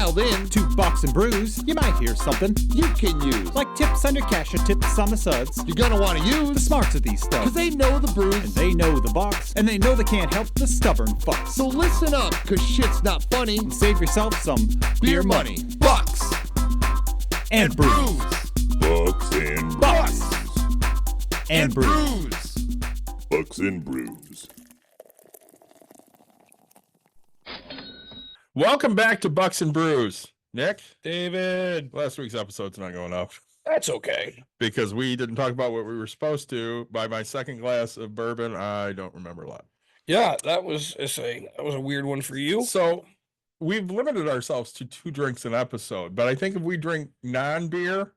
dialed in to Box and Brews, you might hear something you can use. like tips on your cash or tips on the suds. You're gonna want to The use smarts of these stuff. because they know the brews. And they know the box, and they know they can't help the stubborn fucks. So listen up, because shit's not funny. And save yourself some beer money. Bucks And brews. Bucks and Bucks brews. and brews. Bucks and brews. Welcome back to Bucks and Brews. Nick, David, last week's episode's not going up that's okay. because we didn't talk about what we were supposed to. By my second glass of bourbon, I don't remember a lot. Yeah, that was a weird one for you. So we've limited ourselves to 2 drinks an episode, but I think if we drink non-beer,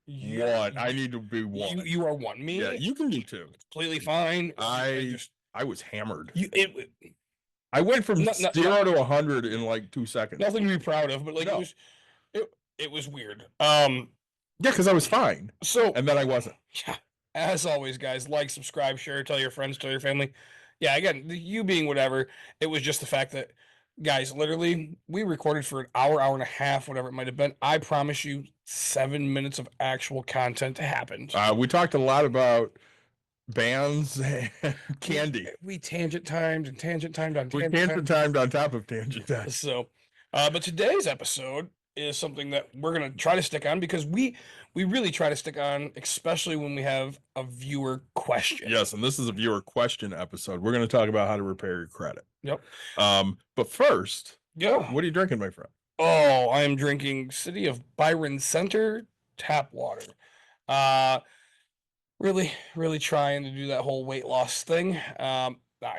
one. I need to be one. You are one. Me, Yeah, you can do 2. completely fine. I was hammered. I I went from No, 0 to 100 in like 2 seconds. nothing to be proud of, but like No. it was weird. Yeah, because I was fine, So and then I wasn't. yeah, as always, guys, like, subscribe, share, tell your friends, tell your family. Yeah, again, you being whatever, it was just the fact that, guys, literally, we recorded for an hour and a half, whatever it might have been. I promise you, 7 minutes of actual content happened. We talked a lot about bands and candy. We tangent timed on We tangent time. tangent timed on top of tangent time. So, but today's episode is something that we're gonna try to stick on because we really try to stick on, especially when we have a viewer question. Yes, and this is a viewer question episode. We're going to talk about how to repair your credit. Yep. But first, Yeah. what are you drinking, my friend? Oh, I am drinking City of Byron Center tap water. Really trying to do that whole weight loss thing.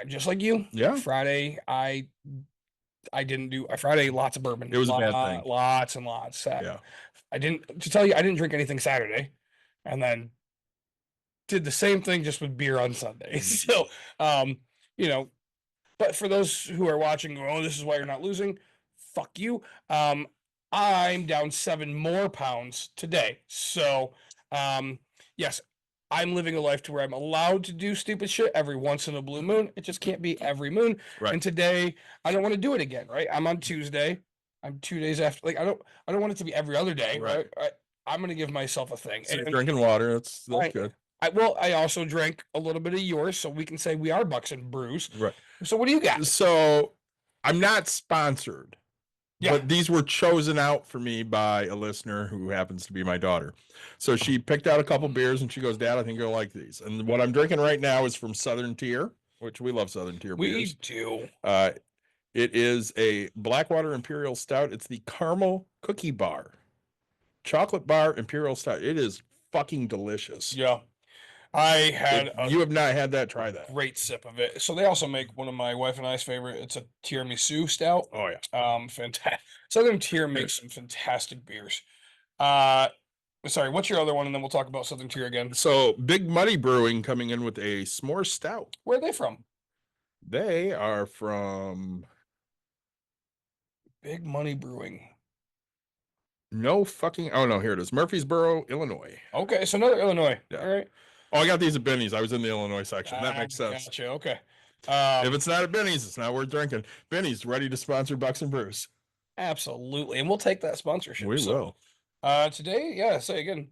Just like you. Yeah. Friday, I didn't do Friday. Lots of bourbon. It was a bad thing. Lots and lots. Yeah. I didn't drink anything Saturday, and then did the same thing just with beer on Sunday. So, but for those who are watching, oh, this is why you're not losing. Fuck you. I'm down 7 more pounds today. So, yes, I'm living a life to where I'm allowed to do stupid shit every once in a blue moon. It just can't be every moon. Right. And today, I don't want to do it again. Right. I'm on Tuesday. I'm 2 days after. Like I don't want it to be every other day. Right. I'm gonna give myself a thing. So you're And drinking water. That's Right. good. I also drank a little bit of yours, so we can say we are Bucks and Brews. Right. So what do you got? So I'm not sponsored, Yeah. but these were chosen out for me by a listener who happens to be my daughter. So she picked out a couple beers and she goes, Dad, I think you'll like these. And what I'm drinking right now is from Southern Tier, which we love Southern Tier We beers. do. It is a Blackwater Imperial Stout. It's the caramel cookie bar, chocolate bar Imperial Stout. It is fucking delicious. Yeah. I had If you have not had that, try that. great sip of it. So they also make one of my wife and I's favorite. It's a tiramisu stout. Oh yeah. Fantastic. Southern Tier makes some fantastic beers. Sorry, what's your other one? And then we'll talk about Southern Tier again. So Big Muddy Brewing coming in with a s'more stout. Where are they from? They are from Big Money Brewing. no fucking. Oh no, here it is, Murfreesboro, Illinois. Okay, so another Illinois. Yeah. All right. Oh, I got these at Benny's. I was in the Illinois section. That makes sense. Gotcha. Okay. If it's not at Benny's, it's not worth drinking. Benny's ready to sponsor Bucks and Brews. Absolutely, and we'll take that sponsorship. We So, will. today, yeah. Say again.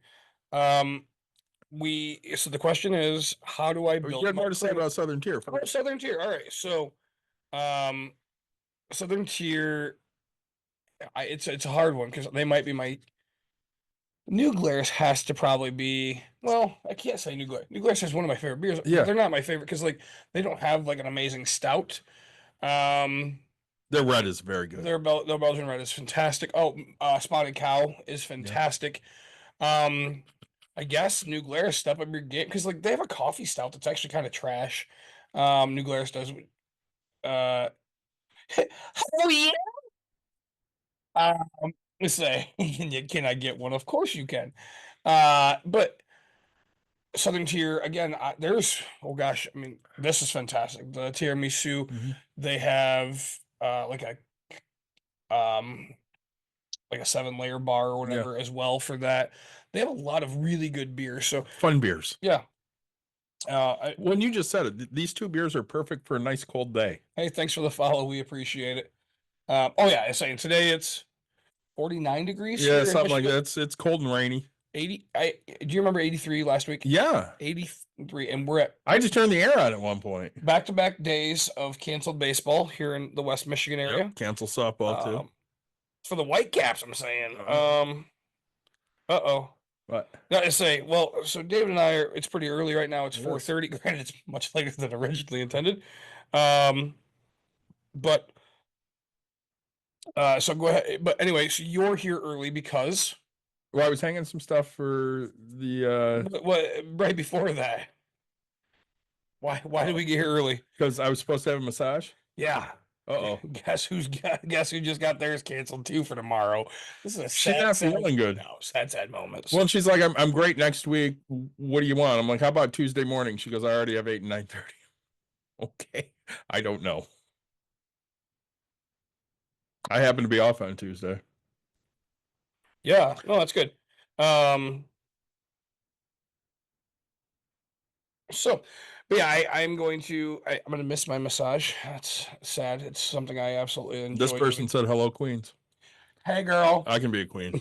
So the question is, how do I You build had my more to say credit? about Southern Tier. Oh, Southern Tier. All right. So, Southern Tier. It's a hard one because they might be my. New Glarus has to probably be. Well, I can't say New Glarus. New Glarus is one of my favorite beers. but Yeah. they're not my favorite because like they don't have like an amazing stout. Their red is very good. Their Belgian red is fantastic. Oh, Spotted Cow is fantastic. I guess New Glarus step up your game because like they have a coffee stout that's actually kind of trash. New Glarus does. Oh yeah. Let's say, can I get one? Of course you can. But Southern Tier again. Oh gosh, I mean this is fantastic. The tiramisu, Mhm. they have like a 7-layer bar or whatever as well for that. They have a lot of really good beers. So Fun beers. yeah. When you just said it, these 2 beers are perfect for a nice cold day. Hey, thanks for the follow. We appreciate it. Oh yeah, I'm saying today it's 49 degrees. Yeah, here in something like Michigan. that. It's cold and rainy. 80. Do you remember 83 last week? Yeah. 83, and we're at I just turned the air on at one point. back-to-back days of canceled baseball here in the West Michigan area. Yep. Cancel softball too. For the Whitecaps, I'm saying. What? Gotta say, well, so David and I it's pretty early right now. It's 4:30. Granted, it's much later than originally intended. But so go ahead. But anyway, so you're here early because Well, I was hanging some stuff for the what right before that. Why did we get here early? because I was supposed to have a massage. Yeah. Uh-oh. Guess who just got theirs canceled too for tomorrow. This is a She's sad, not sad, feeling good. no, sad moments. Well, she's like, I'm great next week. What do you want? I'm like, how about Tuesday morning? She goes, I already have 8 and 9:30. Okay. I don't know. I happen to be off on Tuesday. Yeah, no, that's good. So, but yeah, I'm going to miss my massage. That's sad. It's something I absolutely enjoy. This person said, hello, queens. Hey, girl. I can be a queen.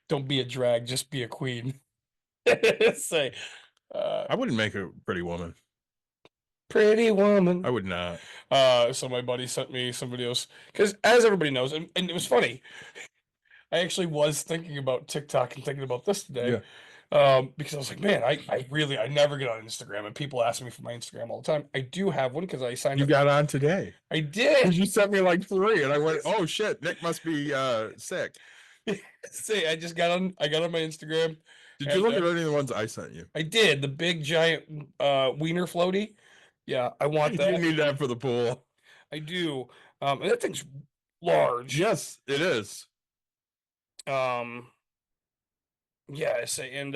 Don't be a drag, just be a queen. Say, I wouldn't make a pretty woman. pretty woman. I would not. So my buddy sent me some videos because, as everybody knows, and it was funny. I actually was thinking about TikTok and thinking about this today. Because I was like, man, I never get on Instagram, and people ask me for my Instagram all the time. I do have one because I signed You up. got on today. I did. You sent me like 3, and I went, oh shit, Nick must be sick. Say, I got on my Instagram. Did you look at any of the ones I sent you? I did. The big giant wiener floaty. Yeah, I want that. You need that for the pool. I do. And that thing's large. Yes, it is. Yeah, I say, and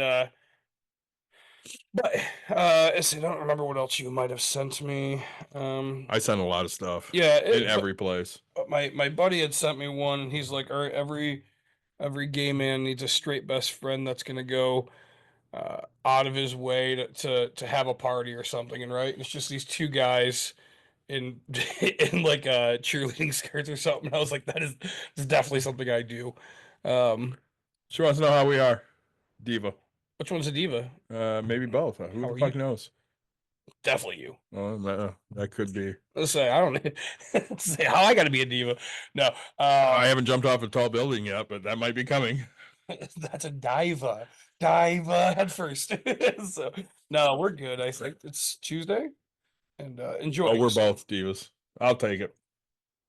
but I say, I don't remember what else you might have sent me. I sent a lot of stuff. Yeah, in every place. But my buddy had sent me one, and he's like, all right, every gay man needs a straight best friend that's gonna go out of his way to have a party or something, and right, and it's just these two guys in in like cheerleading skirts or something. I was like, that's definitely something I do. She wants to know how we are, diva. Which one's a diva? Maybe both. Who How the are fuck you? knows? Definitely you. Well, that could be. Let's say I don't let's say how I got to be a diva. No, I haven't jumped off a tall building yet, but that might be coming. that's a diva. Diva head first. So no, we're good. I think it's Tuesday, and enjoy. Oh, we're both divas. I'll take it.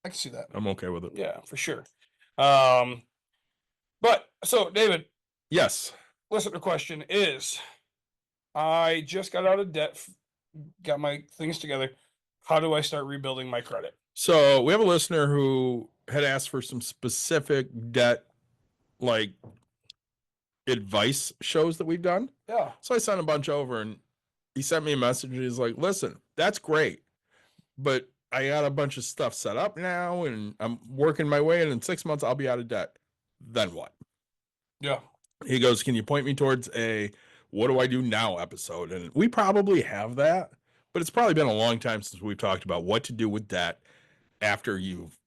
I can see that. I'm okay with it. Yeah, for sure. But so David, Yes. listener question is: I just got out of debt, got my things together. How do I start rebuilding my credit? So we have a listener who had asked for some specific debt, like advice shows that we've done. Yeah. So I sent a bunch over, and he sent me a message. And he's like, "Listen, that's great, but I got a bunch of stuff set up now, and I'm working my way, and in 6 months I'll be out of debt. Then what?" Yeah. He goes, "Can you point me towards a what do I do now episode?" And we probably have that, but it's probably been a long time since we've talked about what to do with debt after you've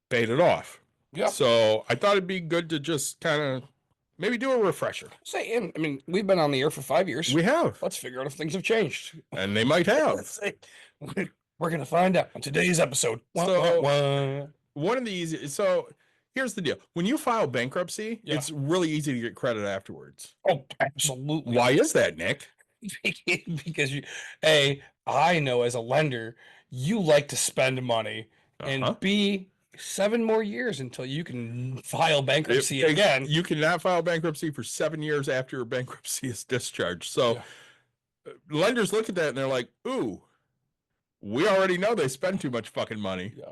paid it off. Yeah. So I thought it'd be good to just kind of maybe do a refresher. Say, I mean, we've been on the air for 5 years. We have, Let's figure out if things have changed. and they might have. Say, we're gonna find out on today's episode. So- One of the easy. So here's the deal: when you file bankruptcy, Yeah. it's really easy to get credit afterwards. Oh, absolutely. Why is that, Nick? Because I know as a lender, you like to spend money, Uh-huh. and B, 7 more years until you can file bankruptcy again. You cannot file bankruptcy for 7 years after your bankruptcy is discharged. So lenders look at that and they're like, "Ooh, we already know they spend too much fucking money. Yeah.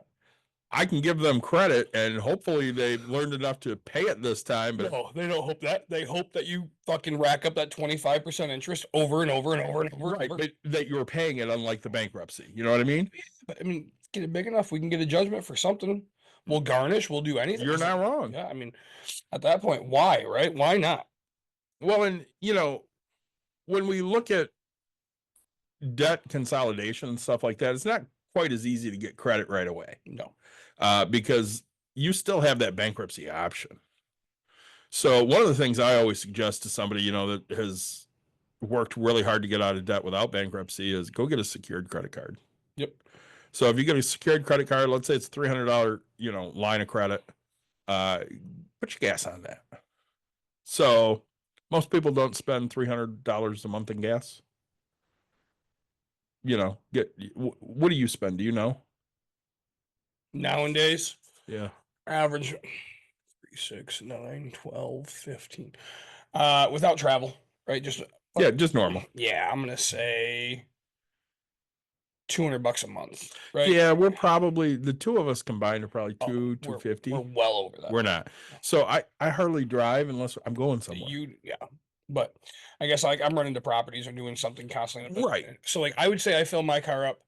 I can give them credit, and hopefully they've learned enough to pay it this time." But No, they don't hope that. They hope that you fucking rack up that 25% interest over and over and over and over. right, And over. but that you're paying it, unlike the bankruptcy. You know what I mean? But I mean, get it big enough, we can get a judgment for something. We'll garnish. We'll do anything. You're not wrong. Yeah, I mean, at that point, why? Right? Why not? Well, and when we look at debt consolidation and stuff like that, it's not quite as easy to get credit right away. No. Because you still have that bankruptcy option. So one of the things I always suggest to somebody, that has worked really hard to get out of debt without bankruptcy is go get a secured credit card. Yep. So if you get a secured credit card, let's say it's $300, line of credit, put your gas on that. So most people don't spend $300 a month in gas. What do you spend? Do you know? Nowadays, Yeah. average 3, 6, 9, 12, 15. Without travel, right? Just normal. Yeah, I'm gonna say $200 a month, right? Yeah, we're probably the two of us combined are probably Oh, we're- 250. We're well over that. We're not. So I hardly drive unless I'm going somewhere. Yeah, but I guess like I'm running to properties or doing something constantly. But- Right. So like I would say I fill my car up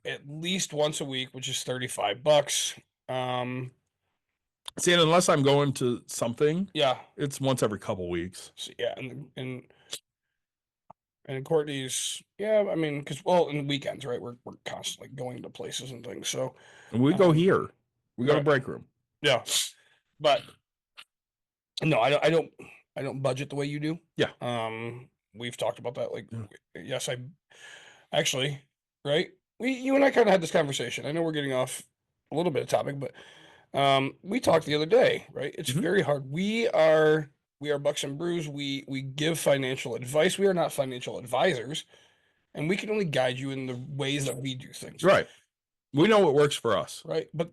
at least once a week, which is $35. See, and unless I'm going to something, Yeah, it's once every couple weeks. so, yeah, and Courtney's, yeah, I mean, because in the weekends, right? We're constantly going to places and things. So And we go here. We go to right. break room. yeah, but no, I don't budget the way you do. Yeah. We've talked about that. Like, Yeah. yes, I actually, right? You and I kind of had this conversation. I know we're getting off a little bit of topic, but we talked the other day, right? It's Mhm. very hard. We are Bucks and Brews. We give financial advice. We are not financial advisors, and we can only guide you in the ways that we do things. Right. We know what works for us. Right. But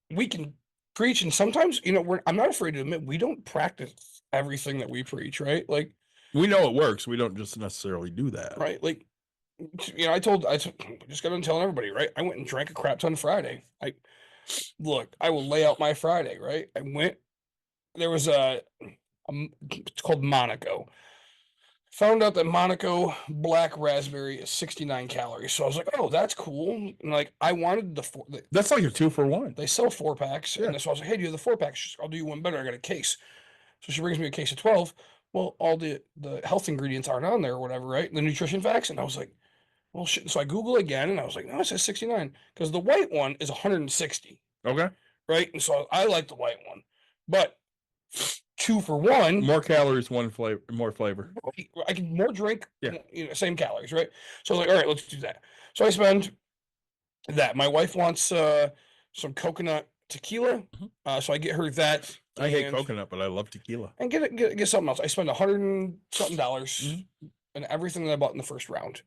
we can preach, and sometimes, I'm not afraid to admit we don't practice everything that we preach, right? Like, We know it works. We don't just necessarily do that. right, like, I just got on telling everybody, right? I went and drank a crap ton Friday. I will lay out my Friday, right? There was it's called Monaco. Found out that Monaco black raspberry is 69 calories. So I was like, oh, that's cool. And like, I wanted That's like a 2-for-1. they sell 4-packs. Yeah. And so I was like, hey, do you have the 4-pack? She's like, I'll do you one better. I got a case. So she brings me a case of 12. Well, all the health ingredients aren't on there or whatever, right? The nutrition facts. And I was like, well, shit. So I Google again and I was like, no, it says 69 because the white one is 160, Okay. right? And so I like the white one, but 2-for-1, More calories, more flavor. I can more drink, Yeah. Same calories, right? So I was like, all right, let's do that. So I spend that. My wife wants some coconut tequila, so I get her that. I hate coconut, but I love tequila. And get something else. I spend $100 and something dollars and everything that I bought in the first round.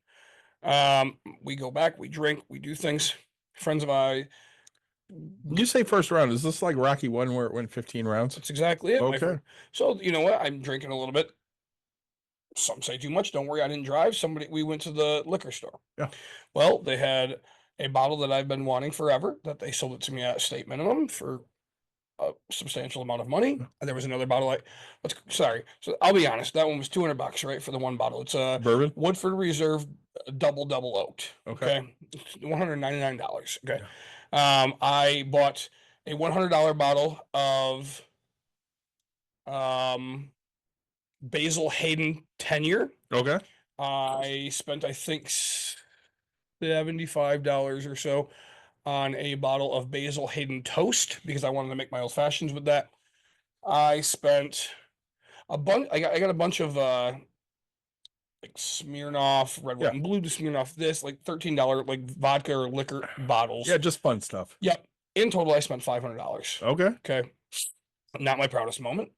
We go back, we drink, we do things. Friends of mine. You say first round. Is this like Rocky 1 where it went 15 rounds? That's exactly it. my Okay. friend. So you know what? I'm drinking a little bit. Some say too much. Don't worry, I didn't drive. We went to the liquor store. Yeah. Well, they had a bottle that I've been wanting forever that they sold it to me at state minimum for a substantial amount of money. And there was another bottle sorry. So I'll be honest, that one was $200, right? For the one bottle. It's a Bourbon? Woodford Reserve double oaked. Okay. $199. Okay. I bought a $100 bottle of Basil Hayden 10-year. Okay. I spent, I think, $75 or so on a bottle of Basil Hayden toast because I wanted to make my old fashions with that. I spent a bunch. I got a bunch of like Smirnoff red, white, and blue to Smirnoff. This like $13 like vodka or liquor bottles. Yeah, just fun stuff. Yep. In total, I spent $500. Okay. Okay. Not my proudest moment.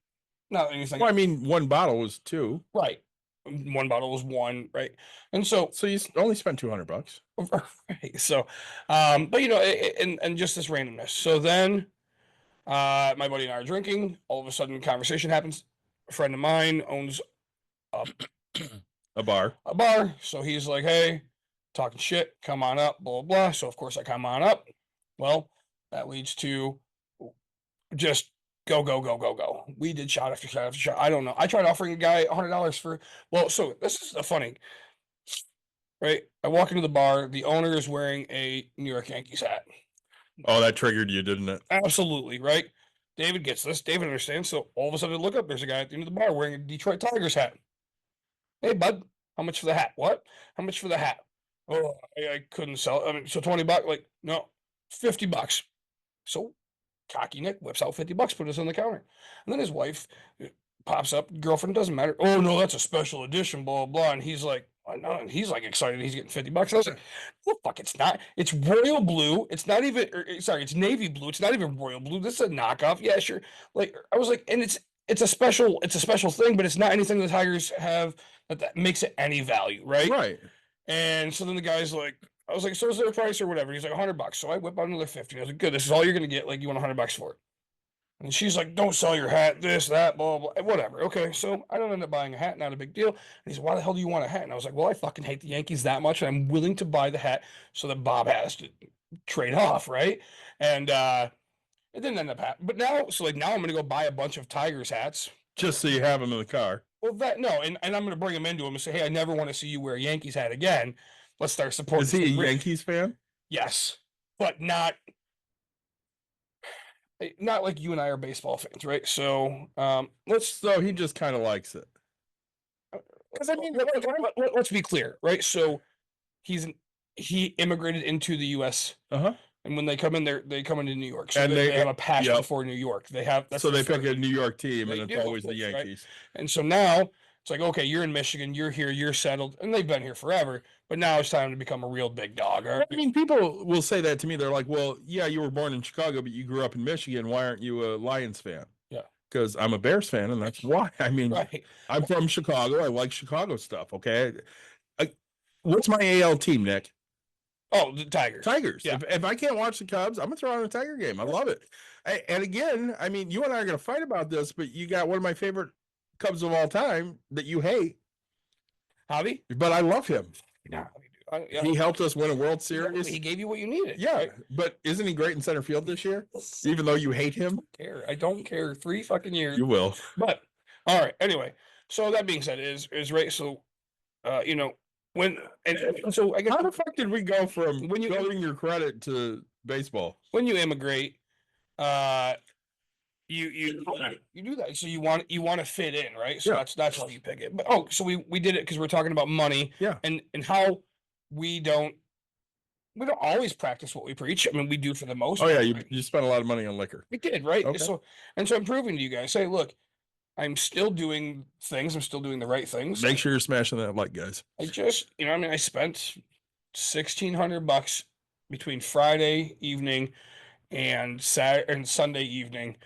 Not anything. Well, I mean, one bottle was 2. Right. One bottle was 1. Right. And so you only spent $200. right. So, but and just this randomness. So then, my buddy and I are drinking. All of a sudden, conversation happens. A friend of mine owns A bar. a bar. So he's like, hey, talking shit, come on up, blah, blah, blah. So of course I come on up. Well, that leads to just go. We did shot after shot after shot. I don't know. I tried offering a guy $100 for, so this is the funny, right? I walk into the bar. The owner is wearing a New York Yankees hat. Oh, that triggered you, didn't it? Absolutely, right? David gets this. David understands. So all of a sudden I look up. There's a guy at the end of the bar wearing a Detroit Tigers hat. Hey, bud, how much for the hat? What? How much for the hat? Oh, I couldn't sell it. I mean, so $20. Like, no, $50. So cocky Nick whips out $50, put us on the counter. And then his wife pops up, girlfriend, doesn't matter. Oh no, that's a special edition, blah blah. And he's like, "I know," and he's like excited he's getting $50. I was like, "Well, fuck, it's not. It's royal blue. It's not even sorry, it's navy blue. It's not even royal blue. This is a knockoff. Yeah, sure." Like I was like, and it's a special thing, but it's not anything the Tigers have that makes it any value, right? Right. And so then the guy's like, I was like, "So is there a price or whatever?" He's like, $100. So I whip out another 50. I was like, "Good, this is all you're gonna get. Like, you want $100 for it?" And she's like, "Don't sell your hat, this, that, blah, blah, whatever." Okay, so I don't end up buying a hat, not a big deal. And he's, "Why the hell do you want a hat?" And I was like, "Well, I fucking hate the Yankees that much, and I'm willing to buy the hat so that Bob has to trade off, right?" And it didn't end up happening. But now, so like now I'm gonna go buy a bunch of Tigers hats. Just so you have them in the car. Well, that no, and I'm gonna bring him into him and say, "Hey, I never want to see you wear a Yankees hat again. Let's start supporting." Is he a Yankees fan? Yes, but not like you and I are baseball fans, right? So So he just kind of likes it. because I mean, let's be clear, right? So he immigrated into the U.S. Uh-huh. and when they come in, they come into New York, so And they they- have a passion yep. for New York. They have So they their pick a New York team, They and do, it's of always the course, right? Yankees. And so now it's like, okay, you're in Michigan, you're here, you're settled, and they've been here forever. But now it's time to become a real big dog. All right? I mean, people will say that to me. They're like, "Well, yeah, you were born in Chicago, but you grew up in Michigan. Why aren't you a Lions fan?" Yeah. Because I'm a Bears fan, and that's why. I mean, Right. I'm from Chicago. I like Chicago stuff. Okay. What's my AL team, Nick? Oh, the Tigers. Tigers. Yeah. If I can't watch the Cubs, I'm gonna throw on a Tiger game. I love it. And again, I mean, you and I are gonna fight about this, but you got one of my favorite Cubs of all time that you hate, Javi? but I love him. Yeah. He helped us win a World Exactly. Series. He gave you what you needed. Yeah, right? but isn't he great in center field this year? Even though you hate him, I don't care. 3 fucking years. you will. But all right. Anyway, so that being said, is right. So, when and so I guess How the fuck did we go from When you- building your credit to baseball? when you immigrate, you do that. So you want to fit in, right? So Yeah. that's how you pick it. But so we did it because we're talking about money. Yeah. And how we don't always practice what we preach. I mean, we do for the most Oh yeah, part. you spent a lot of money on liquor. We did, right? Okay. So I'm proving to you guys, hey, look, I'm still doing things. I'm still doing the right things. Make sure you're smashing that like, guys. I just, I spent $1,600 between Friday evening and Saturday and Sunday evening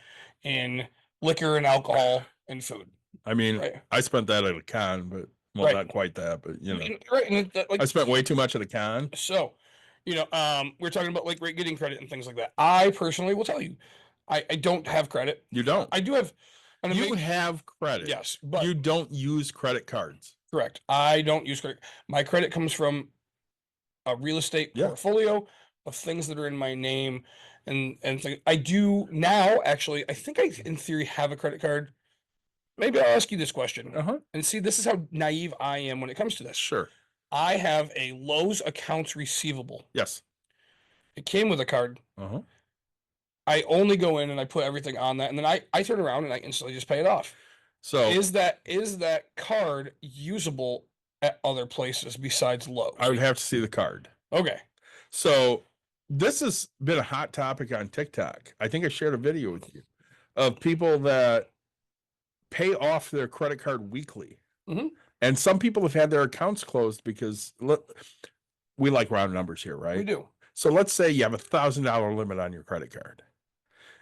in liquor and alcohol and food. I mean, Right. I spent that at a con, but well, Right. not quite that, but you know, Right. And I spent way too much at a con. so, we're talking about like getting credit and things like that. I personally will tell you, I don't have credit. You don't. I do have. And You have credit. yes, but You don't use credit cards. correct. I don't use credit. My credit comes from a real estate Yeah. portfolio of things that are in my name, and I do now. Actually, I think I, in theory, have a credit card. Maybe I'll ask you this question Uh-huh. and see. This is how naive I am when it comes to this. Sure. I have a Lowe's accounts receivable. Yes. It came with a card. Uh-huh. I only go in and I put everything on that, and then I turn around and I instantly just pay it off. So Is that card usable at other places besides Lowe's? I would have to see the card. Okay. So this has been a hot topic on TikTok. I think I shared a video with you of people that pay off their credit card weekly. Mhm. And some people have had their accounts closed because we like round numbers here, right? We do. So let's say you have $1,000 limit on your credit card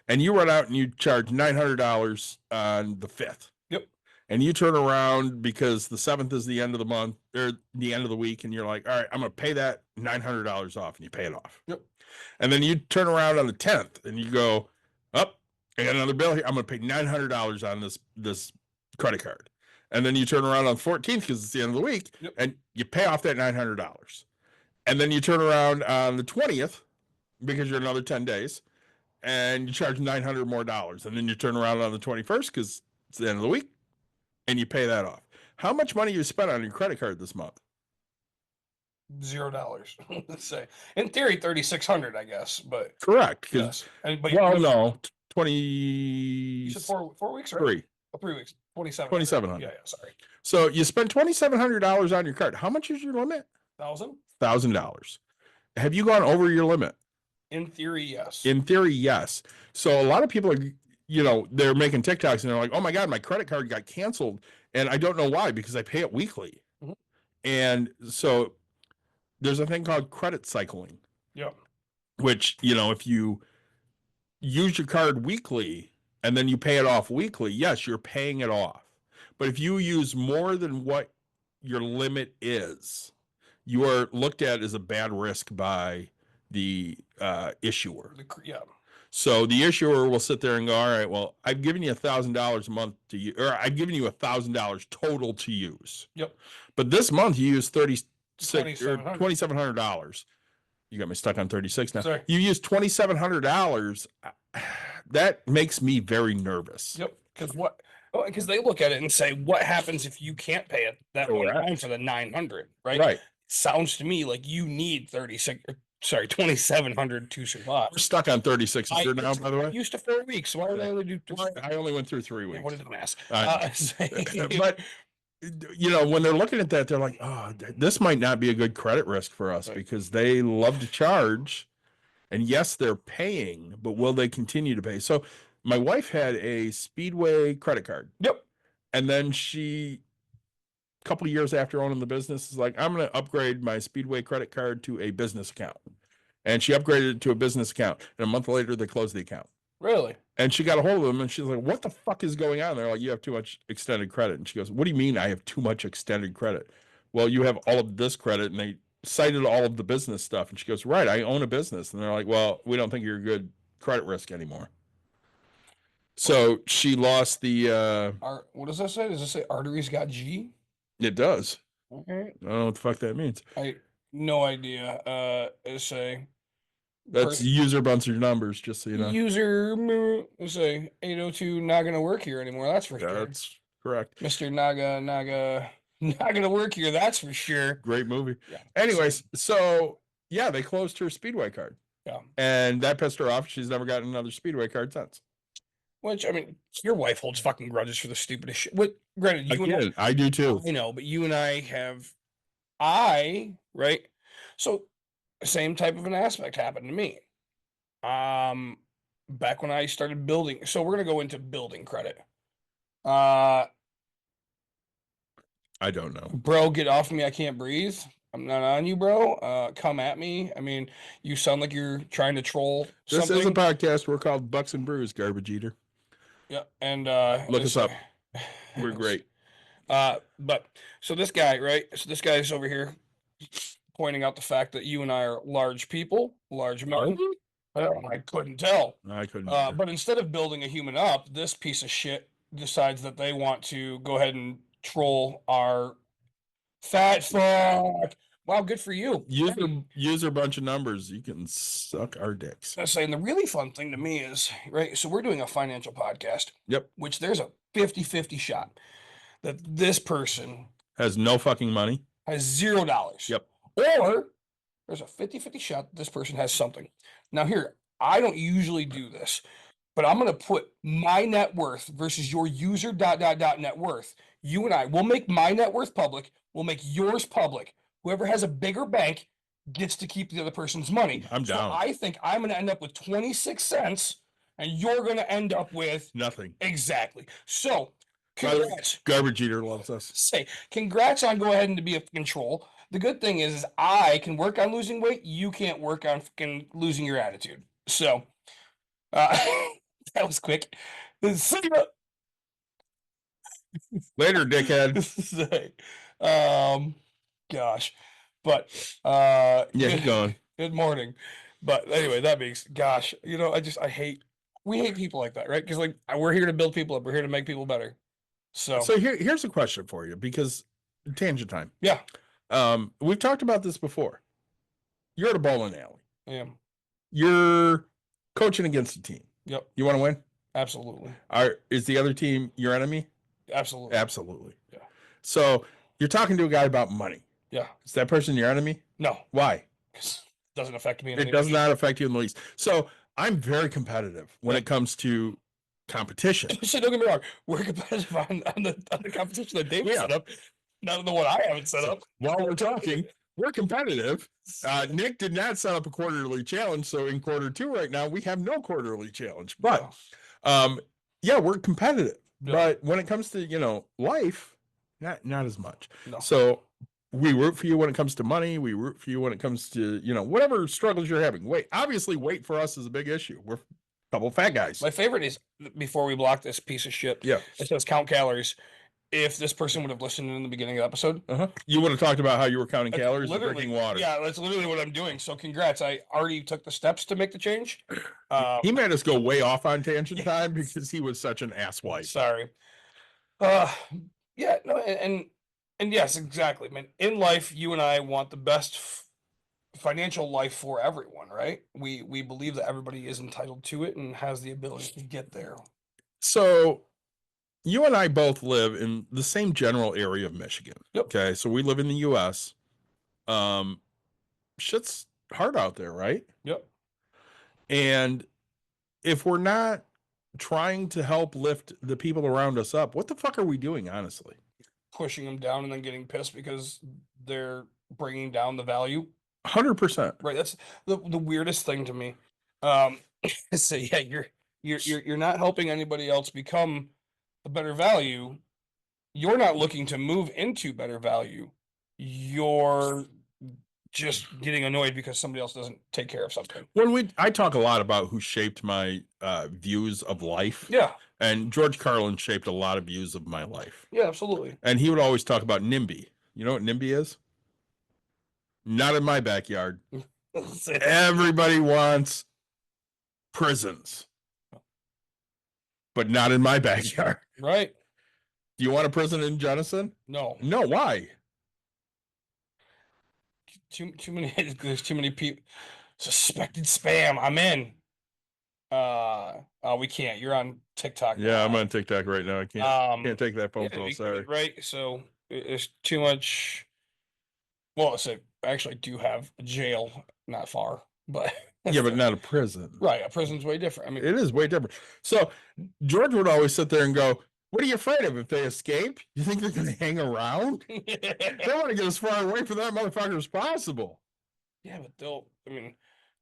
and you run out and you charge $900 on the 5th. Yep. And you turn around because the 7th is the end of the month or the end of the week. And you're like, all right, I'm going to pay that $900 off, and you pay it off. Yep. And then you turn around on the 10th and you go, up, I got another bill here. I'm going to pay $900 on this credit card. And then you turn around on 14th because it's the end of the week. Yep. And you pay off that $900. And then you turn around on the 20th because you're another 10 days and you charge $900 more. And then you turn around on the 21st because it's the end of the week and you pay that off. How much money you spent on your credit card this month? $0. Let's say, in theory, 3,600, I guess, but Correct. yes. But Well, no, you said 23. 4 weeks, right? Oh, 3 weeks. 2,700. 2,700. Yeah, sorry. So you spend $2,700 on your card. How much is your limit? 1,000. $1,000. Have you gone over your limit? In theory, yes. In theory, yes. So a lot of people are, they're making TikToks and they're like, oh my God, my credit card got canceled. And I don't know why, because I pay it weekly. Mhm. And so there's a thing called credit cycling, Yep. which, if you use your card weekly and then you pay it off weekly, yes, you're paying it off. But if you use more than what your limit is, you are looked at as a bad risk by the issuer. Yeah. So the issuer will sit there and go, all right, well, I've given you $1,000 a month to use, or I've given you $1,000 total to use. Yep. But this month you used $2,700. You got me stuck on 36 now. Sorry. You used $2,700. That makes me very nervous. Yep. Because they look at it and say, what happens if you can't pay it that one Correct. time for the 900, right? Right. Sounds to me like you need 2,700 to survive. We're stuck on 36 now, by the way. Used to 4 weeks. So why would I only do? I only went through 3 weeks. What is the mass? But when they're looking at that, they're like, oh, this might not be a good credit risk for us because they love to charge. And yes, they're paying, but will they continue to pay? So my wife had a Speedway credit card. Yep. And then she, a couple of years after owning the business, is like, I'm going to upgrade my Speedway credit card to a business account. And she upgraded it to a business account. And a month later, they closed the account. Really? And she got a hold of them and she's like, what the fuck is going on? They're like, you have too much extended credit. And she goes, what do you mean I have too much extended credit? Well, you have all of this credit. And they cited all of the business stuff. And she goes, right, I own a business. And they're like, well, we don't think you're a good credit risk anymore. So she lost the what does that say? Does it say arteries got G? It does. Okay. I don't know what the fuck that means. No idea. It's say That's user bunch of numbers, just so you know. User say 802 not gonna work here anymore. That's for sure. That's correct. Mr. Naga not gonna work here. That's for sure. Great movie. Yeah. Anyways, so yeah, they closed her Speedway card. Yeah. And that pissed her off. She's never gotten another Speedway card since. Which, I mean, your wife holds fucking grudges for the stupidest shit. What, granted, you and I do too. I know, but you and I have, right? So, same type of an aspect happened to me. Back when I started building, so we're gonna go into building credit. I don't know. Bro, get off me, I can't breathe. I'm not on you, bro. Come at me. I mean, you sound like you're trying to troll This something. is a podcast. We're called Bucks and Brews, Garbage Eater. Yeah, and look us up. We're great. But so this guy, right? So this guy's over here pointing out the fact that you and I are large people, large men. I couldn't tell. I couldn't. But instead of building a human up, this piece of shit decides that they want to go ahead and troll our fat fuck. Wow, good for you. Use a bunch of numbers. You can suck our dicks. I was saying the really fun thing to me is, right, so we're doing a financial podcast. Yep. Which there's a 50-50 shot that this person has no fucking money. Has $0. Yep. Or there's a 50-50 shot that this person has something. Now here, I don't usually do this, but I'm going to put my net worth versus your user ... net worth. You and I will make my net worth public. We'll make yours public. Whoever has a bigger bank gets to keep the other person's money. I'm down. I think I'm going to end up with 26 cents and you're going to end up with nothing. Exactly. So, congrats. Garbage Eater loves us. Say, congrats on go ahead and to be a control. The good thing is I can work on losing weight. You can't work on fucking losing your attitude. So, that was quick. Later, dickhead. Gosh, but yeah, keep going. Good morning. But anyway, that makes gosh, I hate we hate people like that, right? Because like we're here to build people up, we're here to make people better. So here's a question for you because tangent time. Yeah. We've talked about this before. You're at a bowling alley. I am. You're coaching against a team. Yep. You want to win? Absolutely. Is the other team your enemy? Absolutely. Absolutely. Yeah. So you're talking to a guy about money. Yeah. Is that person your enemy? No. Why? Because it doesn't affect me. It does not affect you in the least. So I'm very competitive when it comes to competition. So don't get me wrong. We're competitive on the competition that David set up. Not on the one I haven't set up. While we're talking, we're competitive. Nick did not set up a quarterly challenge, so in quarter 2 right now we have no quarterly challenge. But yeah, we're competitive. Yeah. But when it comes to life, not as much. No. So we root for you when it comes to money. We root for you when it comes to whatever struggles you're having. Weight for us is a big issue. We're a couple fat guys. My favorite is before we block this piece of shit. Yeah. It says count calories. If this person would have listened in the beginning of the episode, you would have talked about how you were counting that's calories and literally- drinking water. Yeah, that's literally what I'm doing. So congrats. I already took the steps to make the change. He made us go way off on tangent time because he was such an asswipe. Sorry. Yeah, no, and yes, exactly, man. In life, you and I want the best financial life for everyone, right? We believe that everybody is entitled to it and has the ability to get there. So you and I both live in the same general area of Michigan. Yep. Okay. So we live in the US. Shit's hard out there, right? Yep. And if we're not trying to help lift the people around us up, what the fuck are we doing, honestly? Pushing them down and then getting pissed because they're bringing down the value. 100%. Right. That's the weirdest thing to me. So yeah, you're not helping anybody else become a better value. You're not looking to move into better value. You're just getting annoyed because somebody else doesn't take care of something. I talk a lot about who shaped my views of life. Yeah. And George Carlin shaped a lot of views of my life. Yeah, absolutely. And he would always talk about NIMBY. You know what NIMBY is? Not in my backyard. Everybody wants prisons, but not in my backyard. Right. Do you want a prison in Jenison? No. No, why? Too many. There's too many people. Suspected spam. I'm in. We can't. You're on TikTok. Yeah, I'm on TikTok right now. I can't take that phone yeah, call. Sorry. Right. So there's too much. Well, so I actually do have a jail not far, but Yeah, but not a prison. right. A prison's way different. I mean, It is way different. So George would always sit there and go, "What are you afraid of? If they escape, you think they're going to hang around? They want to get as far away from that motherfucker as possible." yeah, but they'll. I mean,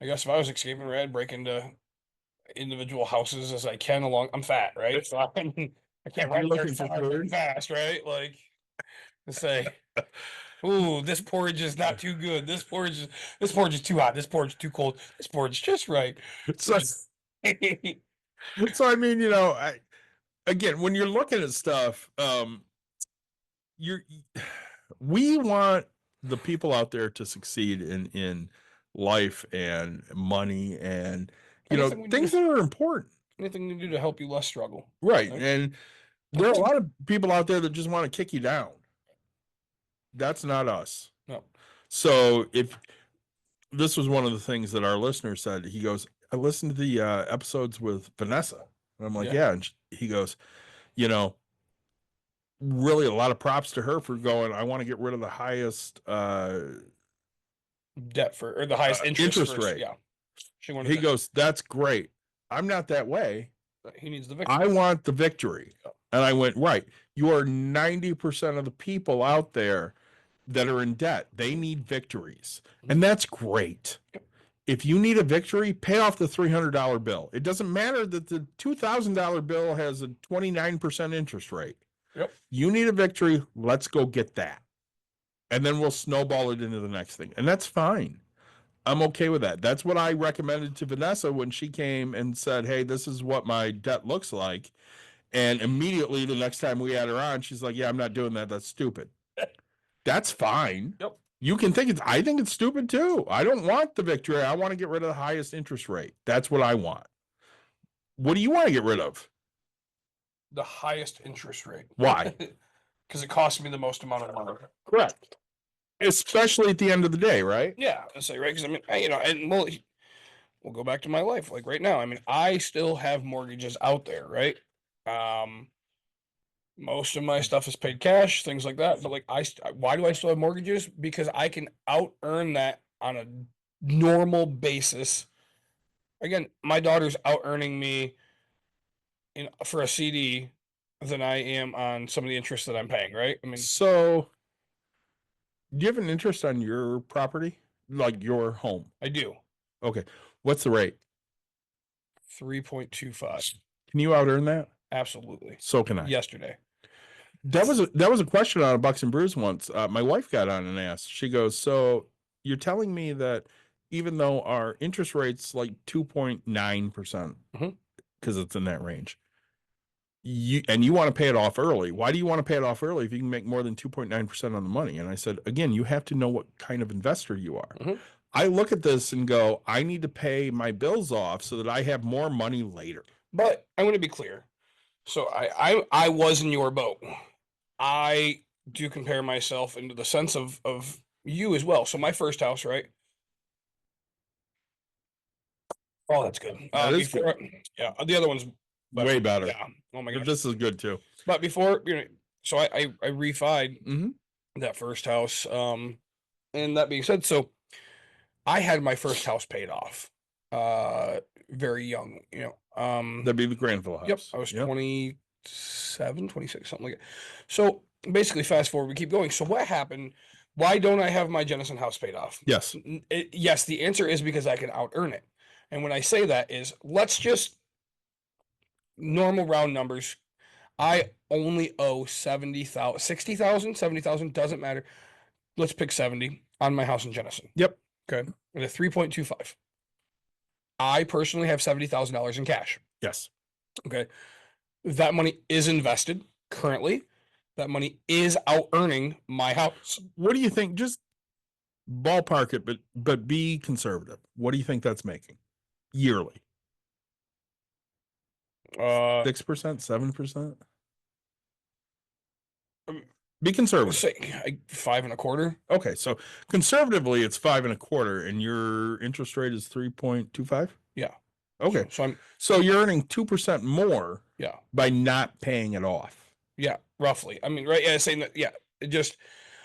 I guess if I was escaping, I'd break into individual houses as I can along. I'm fat, right? So I can't run very looking for far very food? fast, right? Like to say, "Ooh, this porridge is not too good. This porridge is too hot. This porridge is too cold. This porridge is just right." So, so I mean, again, when you're looking at stuff, we want the people out there to succeed in life and money and Anything we do things to- that are important. Anything to do to help you less struggle. Right. Right. And there are a lot of people out there that just want to kick you down. That's not us. No. So if this was one of the things that our listener said, he goes, "I listened to the episodes with Vanessa." And I'm like, Yeah. yeah. And he goes, really a lot of props to her for going, "I want to get rid of the highest Debt or the highest interest interest first. rate." Yeah. She wanted He that. goes, "That's great. I'm not that way. He needs the victory. I want the victory." Yeah. And I went, right. You are 90% of the people out there that are in debt. They need victories. And that's great. If you need a victory, pay off the $300 bill. It doesn't matter that the $2,000 bill has a 29% interest rate. Yep. You need a victory. Let's go get that. And then we'll snowball it into the next thing. And that's fine. I'm okay with that. That's what I recommended to Vanessa when she came and said, "Hey, this is what my debt looks like." And immediately the next time we had her on, she's like, "Yeah, I'm not doing that. That's stupid." That's fine. Yep. You can think I think it's stupid too. I don't want the victory. I want to get rid of the highest interest rate. That's what I want. What do you want to get rid of? The highest interest rate. Why? Because it costs me the most amount of money. Correct. Especially at the end of the day, right? Yeah, I say right because I mean, and we'll go back to my life. Like right now, I mean, I still have mortgages out there, right? Most of my stuff is paid cash, things like that. But like, why do I still have mortgages? Because I can out earn that on a normal basis. Again, my daughter's out earning me for a CD than I am on some of the interest that I'm paying, right? I mean, So Do you have an interest on your property? Like your home? I do. Okay. What's the rate? 3.25. Can you out earn that? Absolutely. So can I. Yesterday. That was a question on a Bucks and Brews once. My wife got on and asked. She goes, "So you're telling me that even though our interest rate's like 2.9%, Mhm. because it's in that range, you want to pay it off early. Why do you want to pay it off early if you can make more than 2.9% on the money?" And I said, again, you have to know what kind of investor you are. Mhm. I look at this and go, I need to pay my bills off so that I have more money later. But I'm going to be clear. So I was in your boat. I do compare myself into the sense of you as well. So my first house, right? Oh, that's good. That is before, yeah, the other one's Way better. Yeah. Oh my But gosh. this is good too. But before, so I refied Mm-hmm. that first house. And that being said, so I had my first house paid off, very young, That'd be the Granville house. Yep, I was Yep. 27, 26, something like that. So basically, fast forward, we keep going. So what happened? Why don't I have my Jennison house paid off? Yes. Yes, the answer is because I can out earn it. And when I say that is, let's just normal round numbers. I only owe 70,000, 60,000, 70,000, doesn't matter. Let's pick 70 on my house in Jennison. Yep. Okay. At a 3.25. I personally have $70,000 in cash. Yes. Okay. That money is invested currently. That money is out earning my house. What do you think? Just ballpark it, but be conservative. What do you think that's making yearly? 6%, 7%? Be conservative. Say 5.25. Okay, so conservatively, it's 5.25, and your interest rate is 3.25. Yeah. Okay, So so you're earning 2% more. Yeah. By not paying it off. Yeah, roughly. I mean, right? Yeah, saying that. Yeah, it just.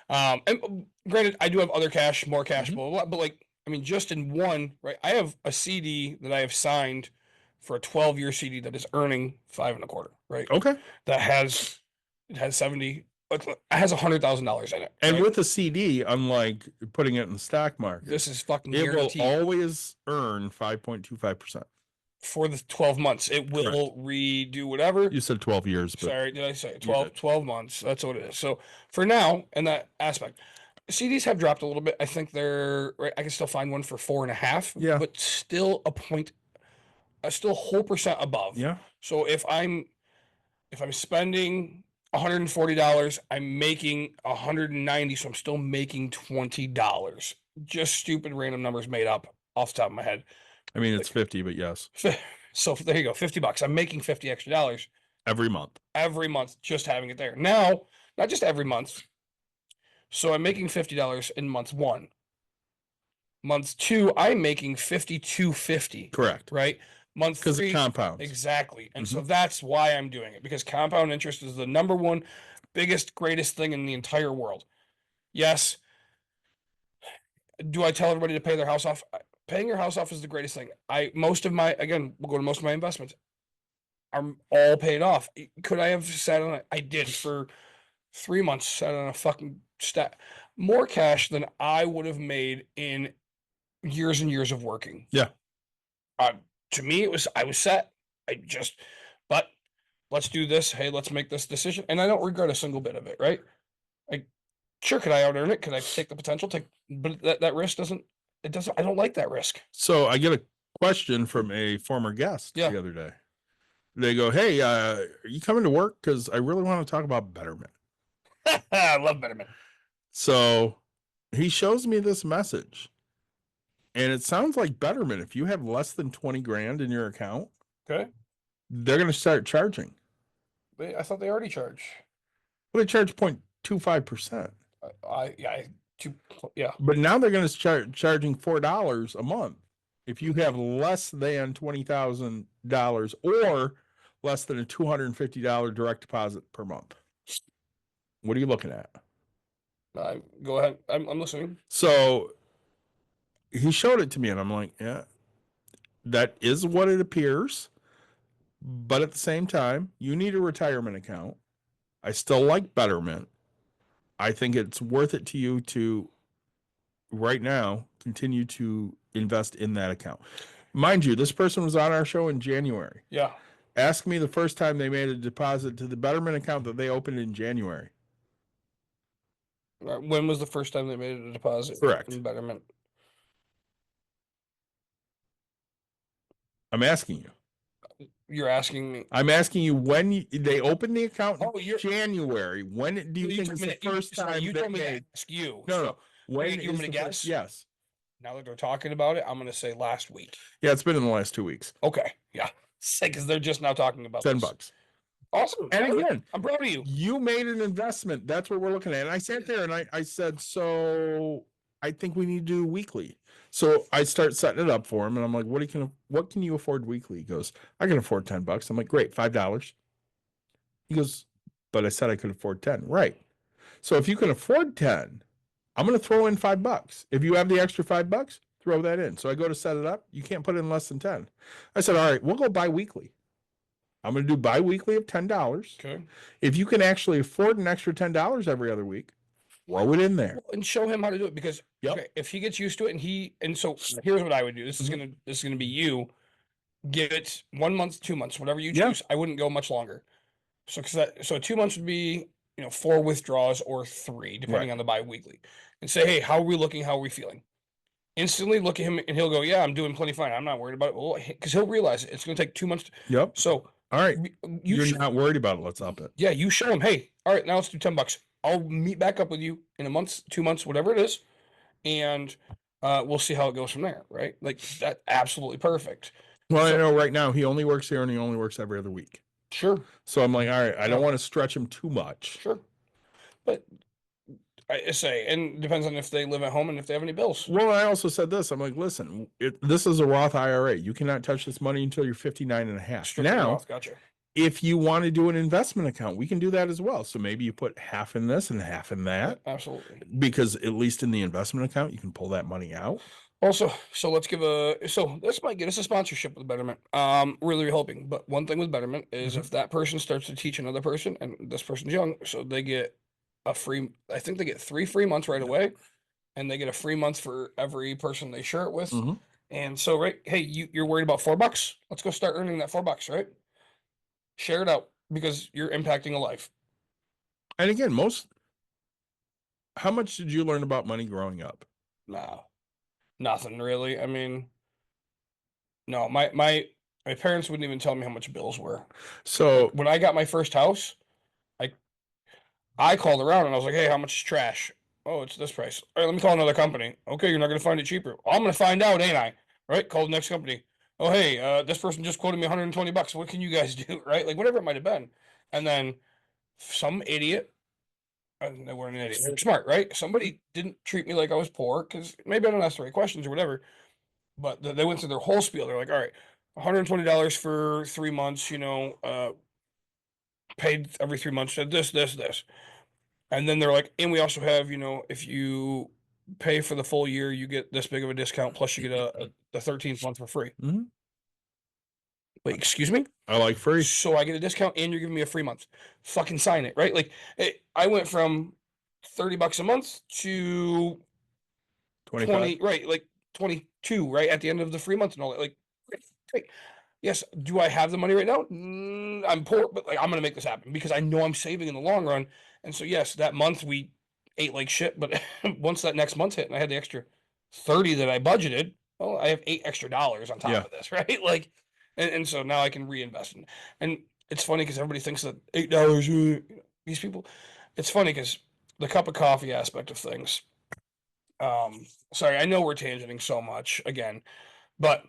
And granted, I do have other cash, more cash, blah, blah, blah, but like, I mean, just in one, right? I have a CD that I have signed for a 12-year CD that is earning 5.25, right? Okay. It has 70. It has $100,000 in it. And right? with a CD, unlike putting it in the stock market, This is fucking it will guaranteed always earn 5.25%. for the 12 months. It will redo whatever. You said 12 years, but Sorry, did I say 12 months? That's what it is. So for now, in that aspect, CDs have dropped a little bit. I think they're right. I can still find one for 4.5. Yeah. But still still a whole percent above. yeah. So if I'm spending $140, I'm making 190. So I'm still making $20. Just stupid random numbers made up off the top of my head. I mean, it's 50, but yes. So there you go, $50. I'm making $50 extra every month just having it there. Now, not just every month. So I'm making $50 in month one. Month two, I'm making $52.50. Correct. Right? Month Because three, it compounds. exactly. And so that's why I'm doing it, because compound interest is the number one biggest, greatest thing in the entire world. Yes. Do I tell everybody to pay their house off? Paying your house off is the greatest thing. We'll go to most of my investments are all paid off. Could I have sat on it? I did for 3 months, sat on a fucking more cash than I would have made in years and years of working. Yeah. To me, I was set. But let's do this. Hey, let's make this decision. And I don't regret a single bit of it, right? Sure, could I out earn it? Could I take the potential? But that risk I don't like that risk. So I get a question from a former guest the other day. They go, "Hey, are you coming to work? Because I really want to talk about Betterment." I love Betterment. So he shows me this message, and it sounds like Betterment. If you have less than 20 grand in your account, okay, they're going to start charging. I thought they already charge. Well, they charge 0.25%. Yeah. But now they're going to start charging $4 a month if you have less than $20,000 or less than a $250 direct deposit per month. What are you looking at? Go ahead. I'm listening. So he showed it to me, and I'm like, yeah, that is what it appears. But at the same time, you need a retirement account. I still like Betterment. I think it's worth it to you to right now continue to invest in that account. Mind you, this person was on our show in January. Yeah. Ask me the first time they made a deposit to the Betterment account that they opened in January. When was the first time they made a deposit? Correct. In Betterment. I'm asking you. You're asking me. I'm asking you when they opened the account in Oh, you're January. When do you think is the first time you that told me to they? ask you. No, So no. When you want me is to the first? guess? Yes. Now that they're talking about it, I'm going to say last week. Yeah, it's been in the last 2 weeks. Okay. Yeah. Because they're just now talking about $10. this. Awesome. And All right. again, I'm proud of you. you made an investment. That's what we're looking at. And I sat there and I said, so I think we need to do weekly. So I start setting it up for him, and I'm like, what can you afford weekly? He goes, I can afford $10. I'm like, great, $5. He goes, but I said I could afford 10. Right. So if you can afford 10, I'm going to throw in $5. If you have the extra $5, throw that in. So I go to set it up. You can't put in less than 10. I said, all right, we'll go bi-weekly. I'm going to do bi-weekly of $10. Okay. If you can actually afford an extra $10 every other week, throw it in there. And show him how to do it, because okay, if he gets used to it and so here's what I would do. This is gonna be you. Give it 1 month, 2 months, whatever you choose. I wouldn't go much longer. So 2 months would be 4 withdrawals or 3, depending on the bi-weekly, and say, hey, how are we looking? How are we feeling? Instantly look at him and he'll go, yeah, I'm doing plenty fine. I'm not worried about it. Well, because he'll realize it's going to take 2 months. So all right, you're not worried about it. Let's up it. Yeah, you show him, hey, all right, now let's do $10. I'll meet back up with you in a month, 2 months, whatever it is, and we'll see how it goes from there, right? Like that, absolutely perfect. Well, I know right now he only works here and he only works every other week. Sure. So I'm like, all right, I don't want to stretch him too much. Sure. But I say, and depends on if they live at home and if they have any bills. Well, I also said this. I'm like, listen, this is a Roth IRA. You cannot touch this money until you're 59 and a half. Strictly Now, Roth, gotcha. If you want to do an investment account, we can do that as well. So maybe you put half in this and half in that. Absolutely. Because at least in the investment account, you can pull that money out. Also, so let's give this might get us a sponsorship with Betterment. Really hoping. But one thing with Betterment is if that person starts to teach another person, and this person's young, so they get a free, I think they get 3 free months right away, and they get a free month for every person they share it with. And so, right, hey, you're worried about $4? Let's go start earning that $4, right? Share it out because you're impacting a life. And again, how much did you learn about money growing up? No, nothing really. I mean, no, my parents wouldn't even tell me how much bills were. So when I got my first house, I called around and I was like, hey, how much is trash? Oh, it's this price. All right, let me call another company. Okay, you're not going to find it cheaper. Well, I'm going to find out, ain't I? Right? Call the next company. Oh, hey, this person just quoted me $120. What can you guys do? Right? Like whatever it might have been. And then some idiot, and they weren't an idiot, they were smart, right? Somebody didn't treat me like I was poor because maybe I don't ask the right questions or whatever. But they went through their whole spiel. They're like, all right, $120 for 3 months, paid every 3 months, said this. And then they're like, and we also have, if you pay for the full year, you get this big of a discount, plus you get the 13th month for free. Wait, excuse me? I like free. So I get a discount and you're giving me a free month. Fucking sign it, right? Like I went from $30 a month to 20, right? Like 22, right? At the end of the free month and all that. Like, great. Yes, do I have the money right now? I'm poor, but like I'm gonna make this happen because I know I'm saving in the long run. And so yes, that month we ate like shit, but once that next month hit and I had the extra 30 that I budgeted, well, I have $8 extra on top of this, right? Like, and so now I can reinvest in. And it's funny because everybody thinks that $8, these people. It's funny because the cup of coffee aspect of things. Sorry, I know we're tangenting so much again, but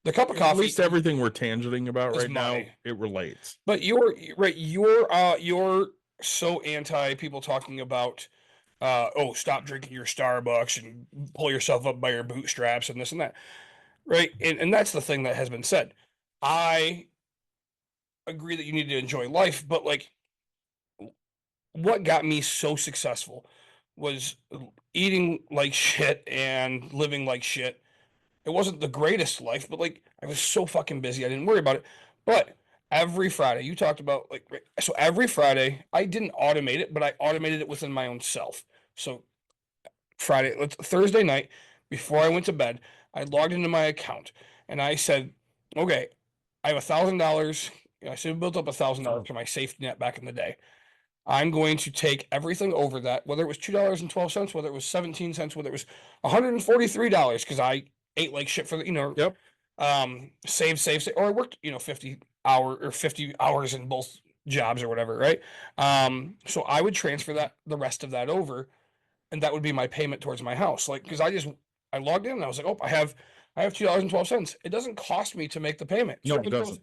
the cup of coffee. At least everything we're tangenting about right now, it relates. But you're right. You're so anti people talking about, stop drinking your Starbucks and pull yourself up by your bootstraps and this and that, right? And that's the thing that has been said. I agree that you need to enjoy life, but like, what got me so successful was eating like shit and living like shit. It wasn't the greatest life, but like I was so fucking busy, I didn't worry about it. But every Friday, you talked about so every Friday, I didn't automate it, but I automated it within my own self. So Thursday night, before I went to bed, I logged into my account and I said, okay, I have $1,000. I should have built up $1,000 for my safety net back in the day. I'm going to take everything over that, whether it was $2.12, whether it was 17 cents, whether it was $143, because I ate like shit for Yep. save, or I worked, 50 hours in both jobs or whatever, right? So I would transfer the rest of that over, and that would be my payment towards my house. Like, because I logged in and I was like, oh, I have $2.12. It doesn't cost me to make the payment. No, So it doesn't.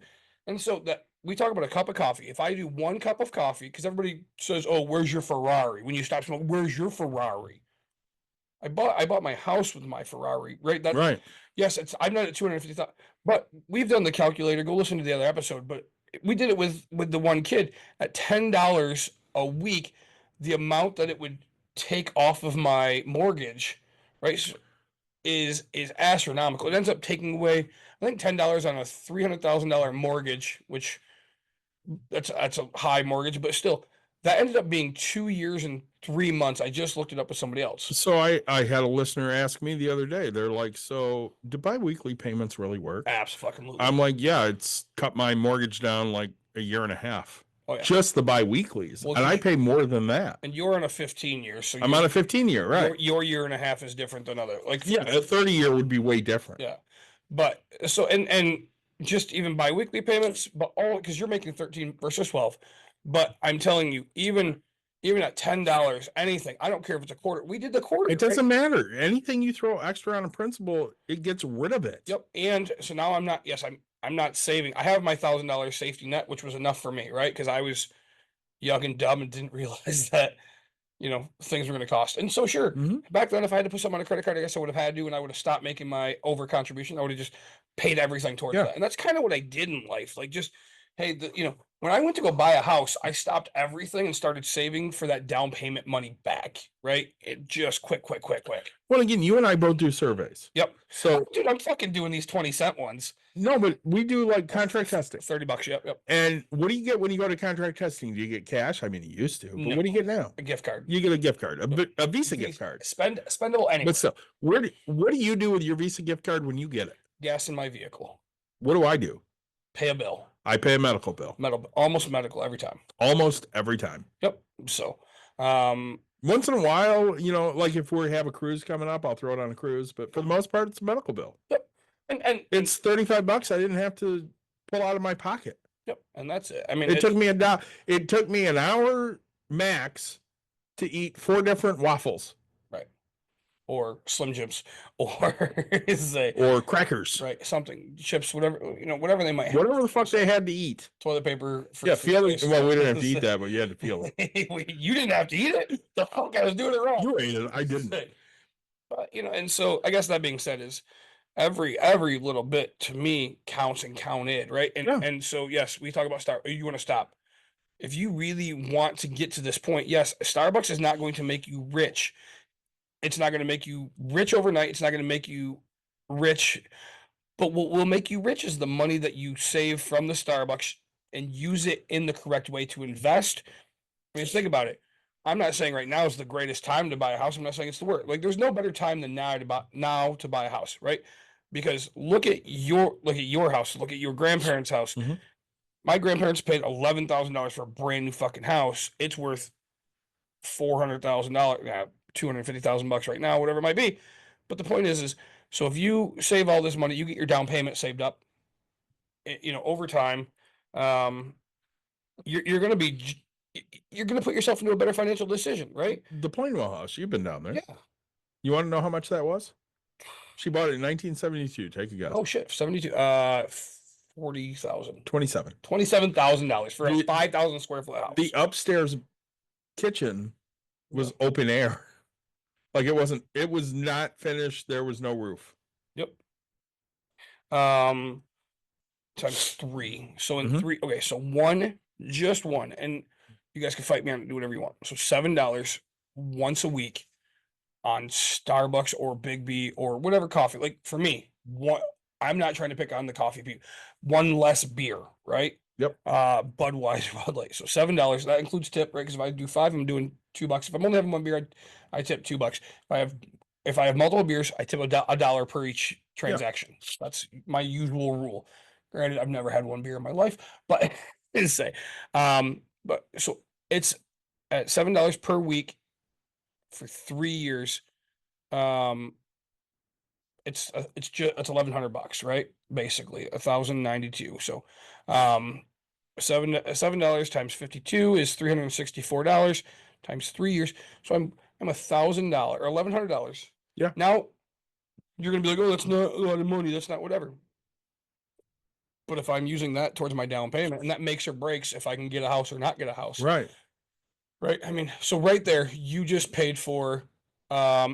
And so that we talk about a cup of coffee. If I do one cup of coffee, because everybody says, "Oh, where's your Ferrari?" When you stop smoking, where's your Ferrari? I bought my house with my Ferrari, right? Right. Yes, I'm not at 250,000, but we've done the calculator. Go listen to the other episode. But we did it with the one kid at $10 a week. The amount that it would take off of my mortgage, right, is astronomical. It ends up taking away, I think, $10 on a $300,000 mortgage, which that's a high mortgage, but still, that ended up being 2 years and 3 months. I just looked it up with somebody else. So I had a listener ask me the other day. They're like, "So do biweekly payments really work?" Absolutely. I'm like, "Yeah, it's cut my mortgage down like a year and a half. Oh, yeah. Just the biweeklies, Well, and I pay more than that. And you're on a 15-year, so I'm on a 15-year, right? Your year and a half is different than other. Like, Yeah, a 30-year would be way different. yeah, but so and just even biweekly payments, but all because you're making 13 versus 12. But I'm telling you, even at $10, anything, I don't care if it's a quarter. We did the quarter. It doesn't matter. Anything you throw extra on a principal, it gets rid of it. Yep. And so now I'm not. Yes, I'm not saving. I have my $1,000 safety net, which was enough for me, right? Because I was young and dumb and didn't realize that things were going to cost. And so sure, back then, if I had to put something on a credit card, I guess I would have had to, and I would have stopped making my over contribution. I would have just paid everything towards that. And that's kind of what I did in life. Like, just, hey, when I went to go buy a house, I stopped everything and started saving for that down payment money back, right? It just quick. Well, again, you and I both do surveys. Yep. So, dude, I'm fucking doing these 20-cent ones. No, but we do like contract testing. $30. Yep. And what do you get when you go to contract testing? Do you get cash? I mean, you used to, but what do you get now? A gift card. You get a gift card, a Visa gift card. Spendable anyway. But still, what do you do with your Visa gift card when you get it? Gas in my vehicle. What do I do? Pay a bill. I pay a medical bill. Almost medical every time. Almost every time. Yep. So, once in a while, like if we have a cruise coming up, I'll throw it on a cruise. But for the most part, it's a medical bill. Yep. And it's $35. I didn't have to pull out of my pocket. Yep. And that's it. I mean, it took me an hour max to eat 4 different waffles. Right. Or Slim Jims, or crackers, right? Something, chips, whatever whatever they might have. Whatever the fuck they had to eat. Toilet paper. Well, we didn't have to eat that, but you had to peel it. You didn't have to eat it. The fuck, I was doing it wrong. You ate it. I didn't. But and so I guess that being said, is every little bit to me counts and counted, right? And so yes, we talk about you want to stop. If you really want to get to this point, yes, Starbucks is not going to make you rich. It's not going to make you rich overnight. It's not going to make you rich. But what will make you rich is the money that you save from the Starbucks and use it in the correct way to invest. I mean, think about it. I'm not saying right now is the greatest time to buy a house. I'm not saying it's the worst. Like, there's no better time than now to buy a house, right? Because look at your house. Look at your grandparents' house. Mm-hmm. My grandparents paid $11,000 for a brand new fucking house. It's worth $400,000. $250,000 right now, whatever it might be. But the point is so if you save all this money, you get your down payment saved up, over time, you're going to put yourself into a better financial decision, right? The Plainwell house, you've been down there. Yeah. You want to know how much that was? She bought it in 1972. Take a guess. Oh shit, 72. 40,000. $27,000 for a 5,000 square foot house. The upstairs kitchen was open air. Like, it was not finished. There was no roof. Yep. Times 3. So in 3, okay, so just one, and you guys can fight me on it, do whatever you want. So $7 once a week on Starbucks or Big B or whatever coffee. Like, for me, I'm not trying to pick on the coffee people. One less beer, right? Yep. Budweiser, Bud Light. So $7. That includes tip, right? Because if I do five, I'm doing $2. If I'm only having one beer, I tip $2. If I have multiple beers, I tip a dollar per each transaction. That's my usual rule. Granted, I've never had one beer in my life, but say, but so it's at $7 per week for 3 years. It's 1,100 bucks, right? Basically, 1,092. So, $7 times 52 is $364 times 3 years. So I'm $1,000 or $1,100. Yeah. Now you're gonna be like, oh, that's not a lot of money. That's not whatever. But if I'm using that towards my down payment, and that makes or breaks if I can get a house or not get a house. Right. Right. I mean, so right there, you just paid for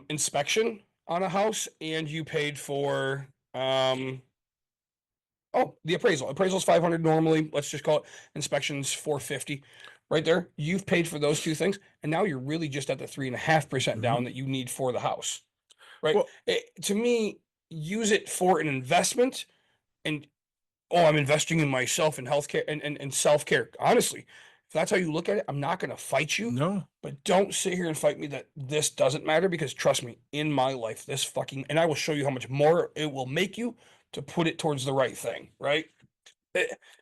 inspection on a house, and you paid for the appraisal. Appraisal's 500 normally. Let's just call it inspections 450. Right there, you've paid for those two things, and now you're really just at the 3.5% down that you need for the house. Right. Well- To me, use it for an investment, and I'm investing in myself and healthcare and self-care. Honestly, if that's how you look at it, I'm not going to fight you. No. But don't sit here and fight me that this doesn't matter, because trust me, in my life, and I will show you how much more it will make you to put it towards the right thing, right?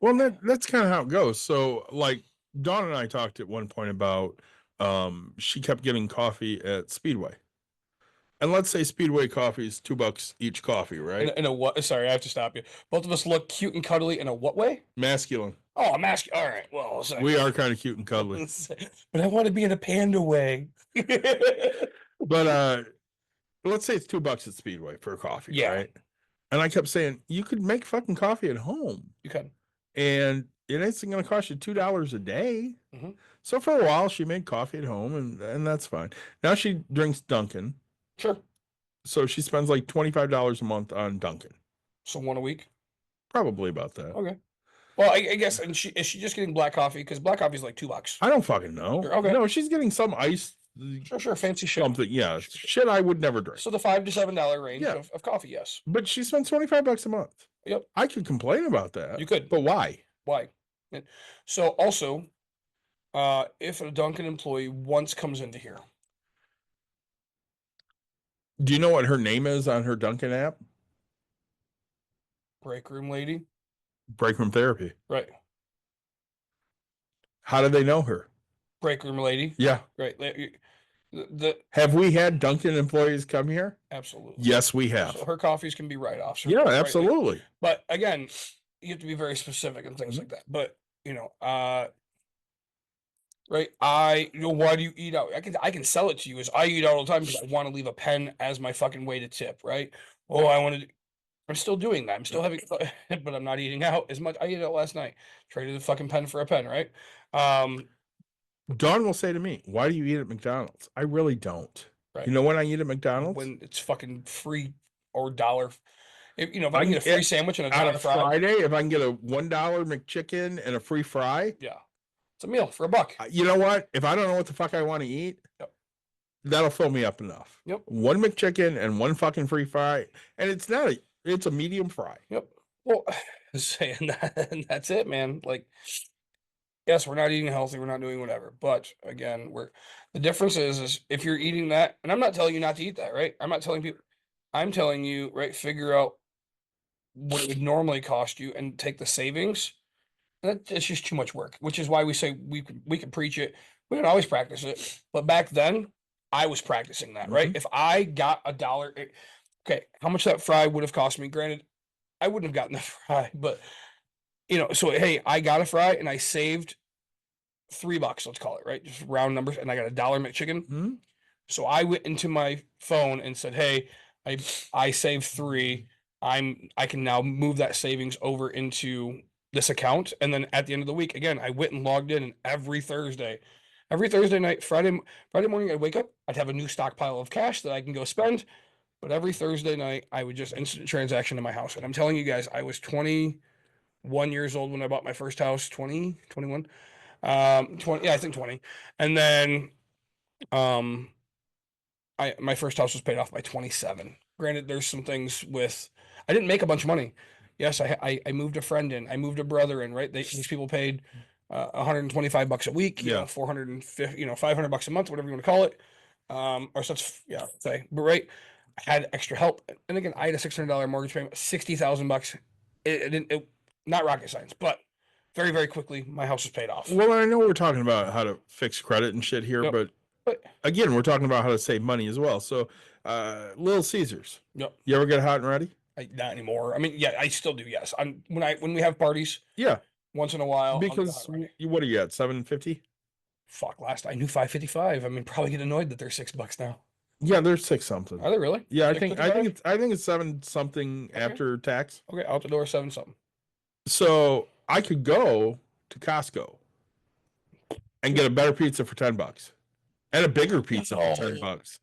Well, that's kind of how it goes. So, like, Dawn and I talked at one point about she kept getting coffee at Speedway. And let's say Speedway coffee is $2 each coffie, right? In a what? Sorry, I have to stop you. Both of us look cute and cuddly in a what way? Masculine. Oh, I'm asking. All right. Well, sorry. We are kind of cute and cuddly. But I want to be in a panda way. But let's say it's $2 at Speedway for a coffee, Yeah. right? And I kept saying, you could make fucking coffee at home. You can. And it isn't going to cost you $2 a day. Mhm. So for a while, she made coffee at home, and that's fine. Now she drinks Dunkin'. Sure. So she spends like $25 a month on Dunkin'. So one a week. Probably about that. Okay. Well, I guess, and is she just getting black coffee? Because black coffee is like $2. I don't fucking know. Okay. No, she's getting some ice. Sure, fancy shit. Something, yeah. Shit I would never drink. So the $5 to $7 range Yeah. of coffee, yes. But she spends $25 a month. Yep. I could complain about that. You could. But why? Why? So also, if a Dunkin' employee once comes into here, Do you know what her name is on her Dunkin' app? break room lady, Break Room Therapy. right? How do they know her? Break room lady, Yeah. right? The Have we had Dunkin' employees come here? absolutely. Yes, we have. So her coffees can be write-offs. Yeah, right? absolutely. But again, you have to be very specific and things like that. But right? Why do you eat out? I can sell it to you as I eat out all the time because I want to leave a pen as my fucking way to tip, right? Oh, I'm still doing that. I'm still having, but I'm not eating out as much. I ate out last night. Traded a fucking pen for a pen, right? Dawn will say to me, "Why do you eat at McDonald's?" I really don't. Right. You know when I eat at McDonald's? When it's fucking free or dollar. If I I can get a can free sandwich and a on dollar a fry, Friday, if I can get a $1 McChicken and a free fry, yeah, it's a meal for $1. you know what? If I don't know what the fuck I want to eat, Yep. that'll fill me up enough. Yep. One McChicken and one fucking free fry, and it's a medium fry. Yep. Well, saying that, and that's it, man. Like, yes, we're not eating healthy, we're not doing whatever. But again, the difference is if you're eating that, and I'm not telling you not to eat that, right? I'm not telling people, I'm telling you, right, figure out what it would normally cost you and take the savings. It's just too much work, which is why we say we can preach it. We don't always practice it, but back then I was practicing that, right? If I got $1, okay, how much that fry would have cost me? Granted, I wouldn't have gotten the fry, but so hey, I got a fry and I saved $3, let's call it, right? Just round numbers, and I got a $1 McChicken. Hmm? So I went into my phone and said, hey, I saved $3. I can now move that savings over into this account. And then at the end of the week, again, I went and logged in, and every Thursday night, Friday morning, I'd wake up, I'd have a new stockpile of cash that I can go spend. But every Thursday night, I would just instant transaction to my house. And I'm telling you guys, I was 21 years old when I bought my first house, 20, 21, 20, yeah, I think 20. And then, my first house was paid off by 27. Granted, there's some things I didn't make a bunch of money, Yes, I moved a friend in. I moved a brother in. Right, these people paid $125 a week. You Yeah. know, 450. You know, $500 a month, whatever you want to call it. Or such. Yeah, say. But right, I had extra help, and again, I had a $600 mortgage payment, $60,000. It didn't. Not rocket science, but very very quickly, my house was paid off. Well, I know we're talking about how to fix credit and shit here, Yep. but But again, we're talking about how to save money as well. So, Little Caesars. yep. You ever get hot and ready? Not anymore. I mean, yeah, I still do. Yes, when we have parties Yeah, once in a while. I'll get because hot ready. what are you at, 750? Fuck, last I knew 555. I mean, probably get annoyed that they're $6 now. Yeah, there's 6 something. Are they really? Yeah, I Six think fifty-five? it's 7 something Okay. after tax. Okay, out the door 7 something. So I could go to Costco and get a better pizza for $10 and a bigger pizza for $10.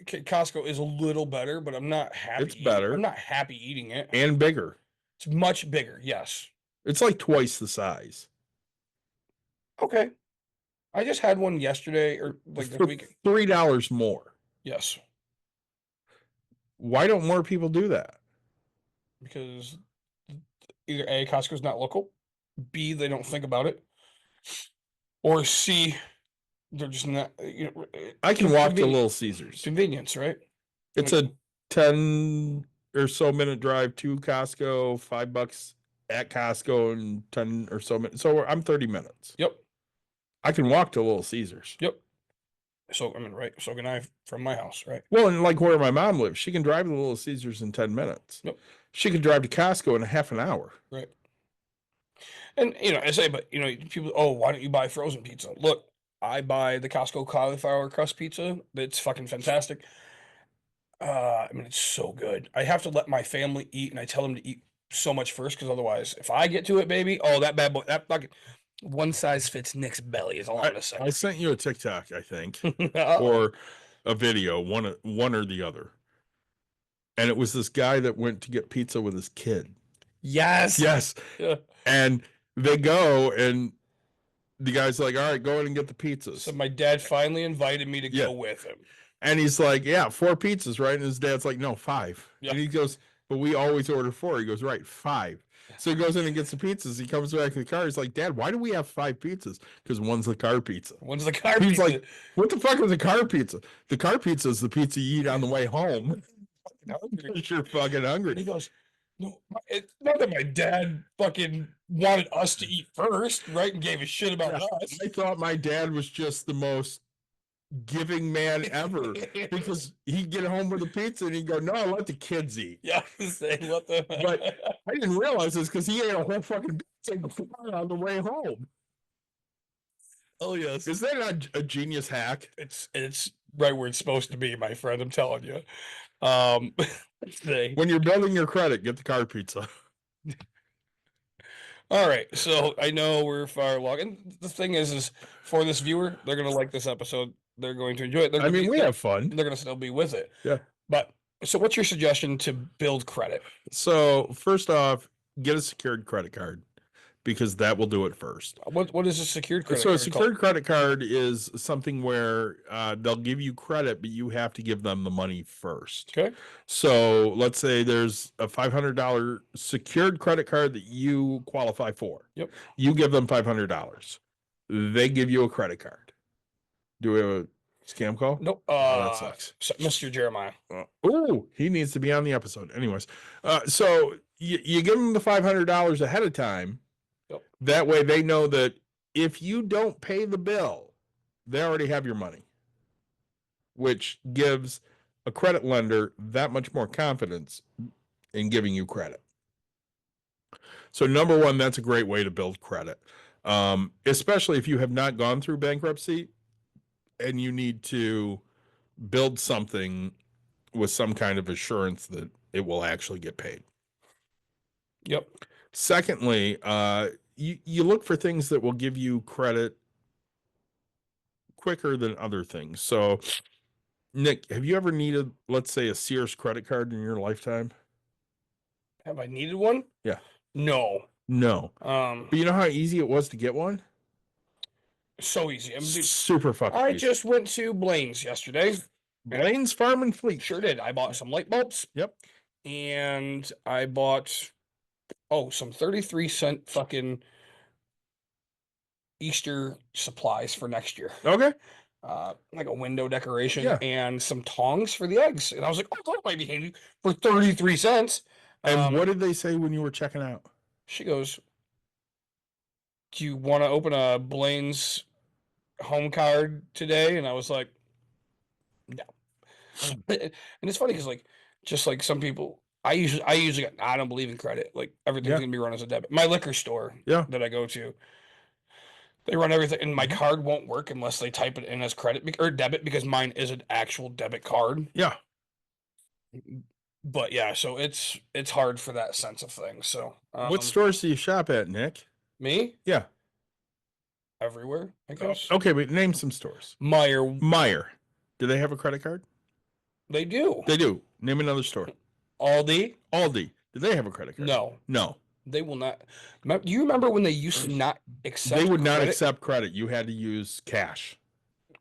Costco is a little better, but I'm not happy. It's better. I'm not happy eating it. And bigger. It's much bigger. Yes. It's like twice the size. Okay. I just had one yesterday or like this For week. $3 more. Yes, Why don't more people do that? because either A, Costco's not local, B, they don't think about it, or C, they're just not. You know, I can walk to conven- Little Caesars. convenience, right? It's a 10 or so minute drive to Costco, $5 at Costco, and 10 or so minutes. So I'm 30 minutes. Yep. I can walk to Little Caesars. Yep. So I mean, right? So can I from my house, right? Well, and like where my mom lives, she can drive to Little Caesars in 10 minutes. Yep. She can drive to Costco in a half an hour. Right. And you know, I say, but you know, people, oh, why don't you buy frozen pizza? Look, I buy the Costco cauliflower crust pizza. It's fucking fantastic. I mean, it's so good. I have to let my family eat, and I tell them to eat so much first, because otherwise, if I get to it, baby, oh, that bad boy, that fucking one size fits Nick's belly is all I'm gonna say. I sent you a TikTok, I think, Uh-oh. or a video, one or the other. And it was this guy that went to get pizza with his kid. Yes. Yes. Yeah. And they go, and the guy's like, all right, go ahead and get the pizzas. So my dad finally invited me to Yeah. go with him. And he's like, yeah, 4 pizzas, right? And his dad's like, no, 5. Yeah. And he goes, but we always order 4. He goes, right, 5. So he goes in and gets the pizzas. He comes back to the car. He's like, Dad, why do we have 5 pizzas? Because one's the car pizza. When's the car He's pizza? like, what the fuck is a car pizza? The car pizza is the pizza you eat on the way home. Because you're fucking And he hungry. goes, no, it's not that my dad fucking wanted us to eat first, right? And gave a shit about us. I thought my dad was just the most giving man ever, because he'd get home with a pizza and he'd go, no, let the kids eat. Yeah, say what the But I didn't realize this because he ate a whole fucking pizza on the way home. oh yes. Is that not a genius hack? It's right where it's supposed to be, my friend. I'm telling you. Say, When you're building your credit, get the car pizza. all right, so I know we're far along, and the thing is for this viewer, they're gonna like this episode. They're going to enjoy it. I mean, we have fun. They're gonna still be with it. Yeah. But so, what's your suggestion to build credit? So first off, get a secured credit card, because that will do it first. What is a secured credit So a card secured called? credit card is something where they'll give you credit, but you have to give them the money first. Okay. So let's say there's a $500 secured credit card that you qualify for. Yep. You give them $500. They give you a credit card. Do we have a scam call? Nope. Oh, that sucks. Mr. Jeremiah. Oh, he needs to be on the episode. Anyways, so you give them the $500 ahead of time. Yep. That way they know that if you don't pay the bill, they already have your money, which gives a credit lender that much more confidence in giving you credit. So number one, that's a great way to build credit, especially if you have not gone through bankruptcy and you need to build something with some kind of assurance that it will actually get paid. Yep. Secondly, you look for things that will give you credit quicker than other things. So, Nick, have you ever needed, let's say, a Sears credit card in your lifetime? Have I needed one? Yeah. No. No. But you know how easy it was to get one? So easy. I mean, dude, Super fucking I easy. just went to Blaine's yesterday. Blaine's Farm and Fleet. Sure did. I bought some light bulbs. Yep. and I bought some 33-cent fucking Easter supplies for next year. Okay. Like a window decoration Yeah. and some tongs for the eggs. And I was like, oh, that might be handy for 33 cents. And what did they say when you were checking out? She goes, do you want to open a Blaine's home card today? And I was like, no. And it's funny because just like some people, I don't believe in credit. Like everything's Yeah. gonna be run as a debit. My liquor store Yeah. that I go to, they run everything, and my Mhm. card won't work unless they type it in as credit or debit because mine is an actual debit card. Yeah. But yeah, so it's hard for that sense of things. So What stores do you shop at, Nick? me Yeah. everywhere, I guess. Okay, but name some stores. Meyer, Do they have a credit card? they do. They do. Name another store. Aldi, Aldi. Do they have a credit card? no, No. they will not. Do you remember when they used to not accept? They would not credit? accept credit. You had to use cash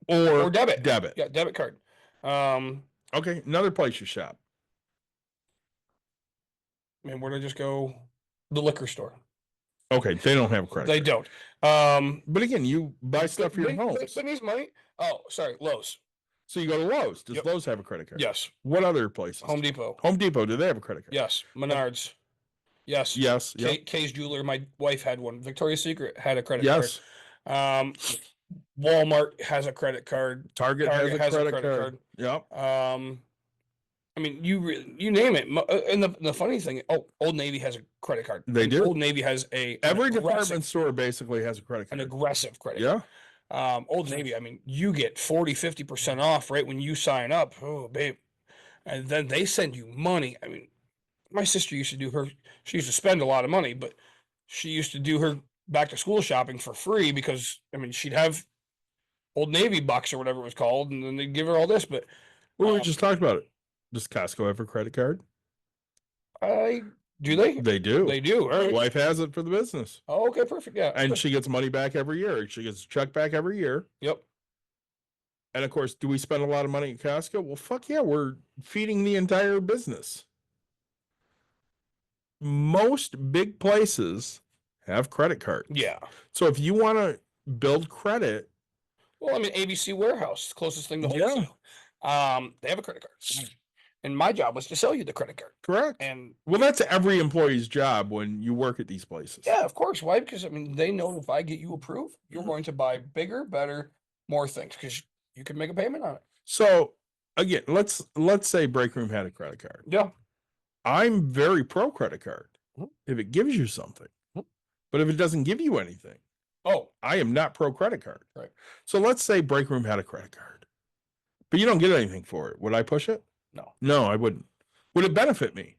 or debit. Debit. Yeah, debit card. Okay, another place you shop. And where did I just go? The liquor store. Okay, they don't have a credit They card. don't. But again, you buy stuff for your homes. But needs money. Oh, sorry, Lowe's. So you go to Lowe's. Does Yep. Lowe's have a credit card? Yes. What other places? Home Depot. Home Depot, do they have a credit card? Yes. Menards. Yes. Yes. Yep. Kay's Jeweler. My wife had one. Victoria's Secret had a credit Yes. card. Walmart has a credit card. Target has a credit card. Yep. I mean, you name it. And the funny thing, Old Navy has a credit card. They And do. Old Navy has Every department store basically has a credit an card. aggressive credit. Yeah. Old Navy, I mean, you get 40-50% off right when you sign up. Oh, babe. And then they send you money. I mean, my sister used to she used to spend a lot of money, but she used to do her back to school shopping for free because, I mean, she'd have Old Navy bucks or whatever it was called, and then they'd give her all this. But Well, we just talked about it. Does Costco have a credit card? do they? They do. They do. All My right. wife has it for the business. Oh, okay, perfect. Yeah. And she gets money back every year. She gets a check back every year. Yep. And of course, do we spend a lot of money at Costco? Well, fuck yeah, we're feeding the entire business. Most big places have credit cards. Yeah. So if you want to build credit, Well, I mean, ABC Warehouse, closest thing to Yeah. wholesale. They have a credit card. And my job was to sell you the credit card. correct? And Well, that's every employee's job when you work at these places. yeah, of course. Why? Because I mean, they know if I get you approved, you're going to buy bigger, better, more things because you can make a payment on it. So again, let's say Break Room had a credit card. Yeah. I'm very pro credit card Mhm. if it gives you something. Mhm. But if it doesn't give you anything, Oh, I am not pro credit card. Right. So let's say Break Room had a credit card, but you don't get anything for it. Would I push it? no. No, I wouldn't. Would it benefit me?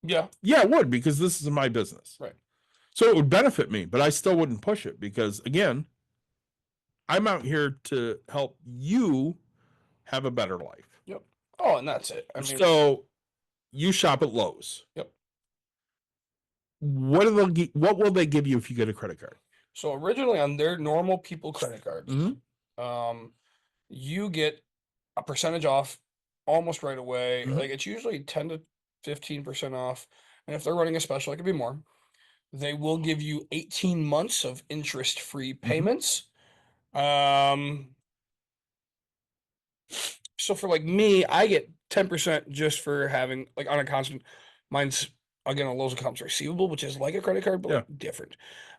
Yeah. Yeah, it would, because this is my business. Right. So it would benefit me, but I still wouldn't push it because, again, I'm out here to help you have a better life. Yep. Oh, and that's it. I mean, So you shop at Lowe's. Yep. What will they give you if you get a credit card? so originally on their normal people credit cards, Mm-hmm. you get a percentage off almost right away. Mhm. Like it's usually 10 to 15% off. And if they're running a special, it could be more. They will give you 18 months of interest-free payments. So for like me, I get 10% just for having like on a constant. Mine's again a Lowe's accounts receivable, which is like a credit card, but like different.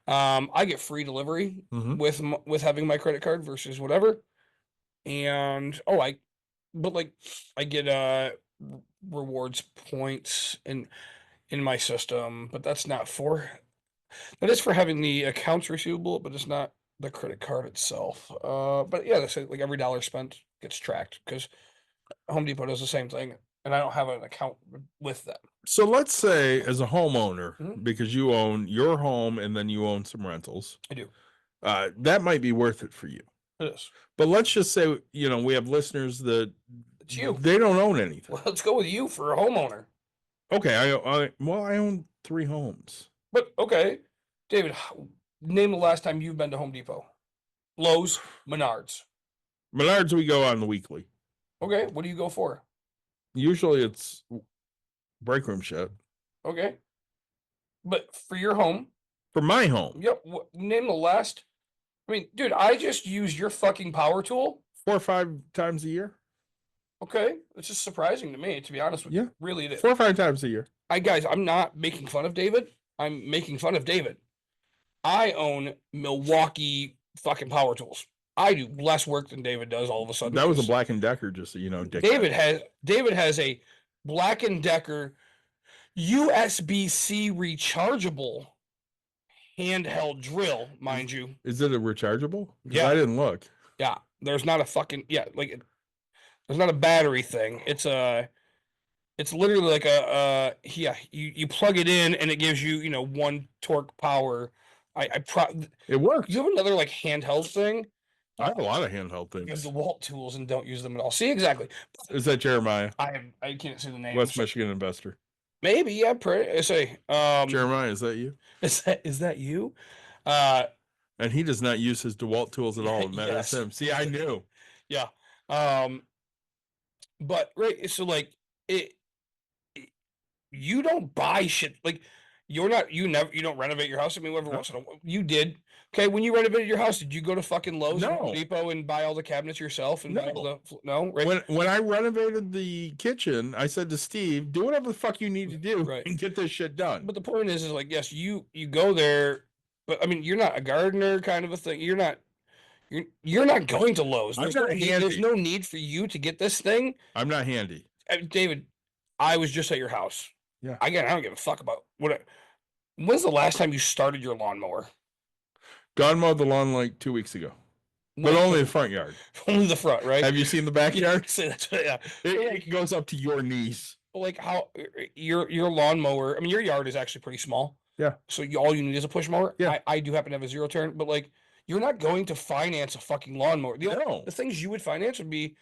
I get free delivery Mhm. with having my credit card versus whatever. And I get rewards points in my system, but that is for having the accounts receivable, but it's not the credit card itself. But yeah, that's it. Like every dollar spent gets tracked because Home Depot does the same thing, and I don't have an account with them. So let's say as a homeowner, Mhm. because you own your home and then you own some rentals, I do. that might be worth it for you. It is. But let's just say, we have listeners that It's you. they don't own anything. Well, let's go with you for a homeowner. Okay, I own 3 homes. But okay, David, name the last time you've been to Home Depot. Lowe's, Menards. Menards we go on the weekly. Okay, what do you go for? Usually it's break room shit. Okay. But for your home, For my home, yep. Name the last. I mean, dude, I just use your fucking power tool. 4 or 5 times a year. Okay, it's just surprising to me, to be honest with Yeah. you. Really, it is. 4 or 5 times a year. Guys, I'm not making fun of David. I'm making fun of David. I own Milwaukee fucking power tools. I do less work than David does all of a sudden. That was a Black and Decker, just so you know. David has a Black and Decker USB-C rechargeable handheld drill, mind you. Is it a rechargeable? Yeah. I didn't look. Yeah, there's not a fucking there's not a battery thing. It's literally like you plug it in and it gives you 1 torque power. It works. You have another like handheld thing. I have a lot of handheld You have things. DeWalt tools and don't use them at all. See, exactly. Is that Jeremiah? I can't see the name. West Michigan investor. Maybe, yeah. I say, Jeremiah, is that you? is that you? And he does not use his DeWalt tools at all. It matters Yes. him. See, I knew. Yeah. But right, so like you don't buy shit like you don't renovate your house. I mean, every once in a while you did. Okay, when you renovated your house, did you go to fucking Lowe's or Home Depot and buy all the cabinets yourself? And buy all no, right? When I renovated the kitchen, I said to Steve, "Do whatever the fuck you need to do Right. and get this shit done." But the point is like, yes, you go there, but I mean, you're not a gardener kind of a thing. You're not going to Lowe's. I'm There's not there's handy. no need for you to get this thing. I'm not handy. David, I was just at your house. Yeah. I don't give a fuck about when's the last time you started your lawnmower? Gone mowed the lawn like 2 weeks ago, but only the front yard. Only the front, right? Have you seen the backyard? Yeah. It goes up to your knees. Like how your lawnmower, I mean, your yard is actually pretty small. Yeah. So all you need is a push mower. Yeah. I do happen to have a 0 turn, but like you're not going to finance a fucking lawnmower. No. The things you would finance would be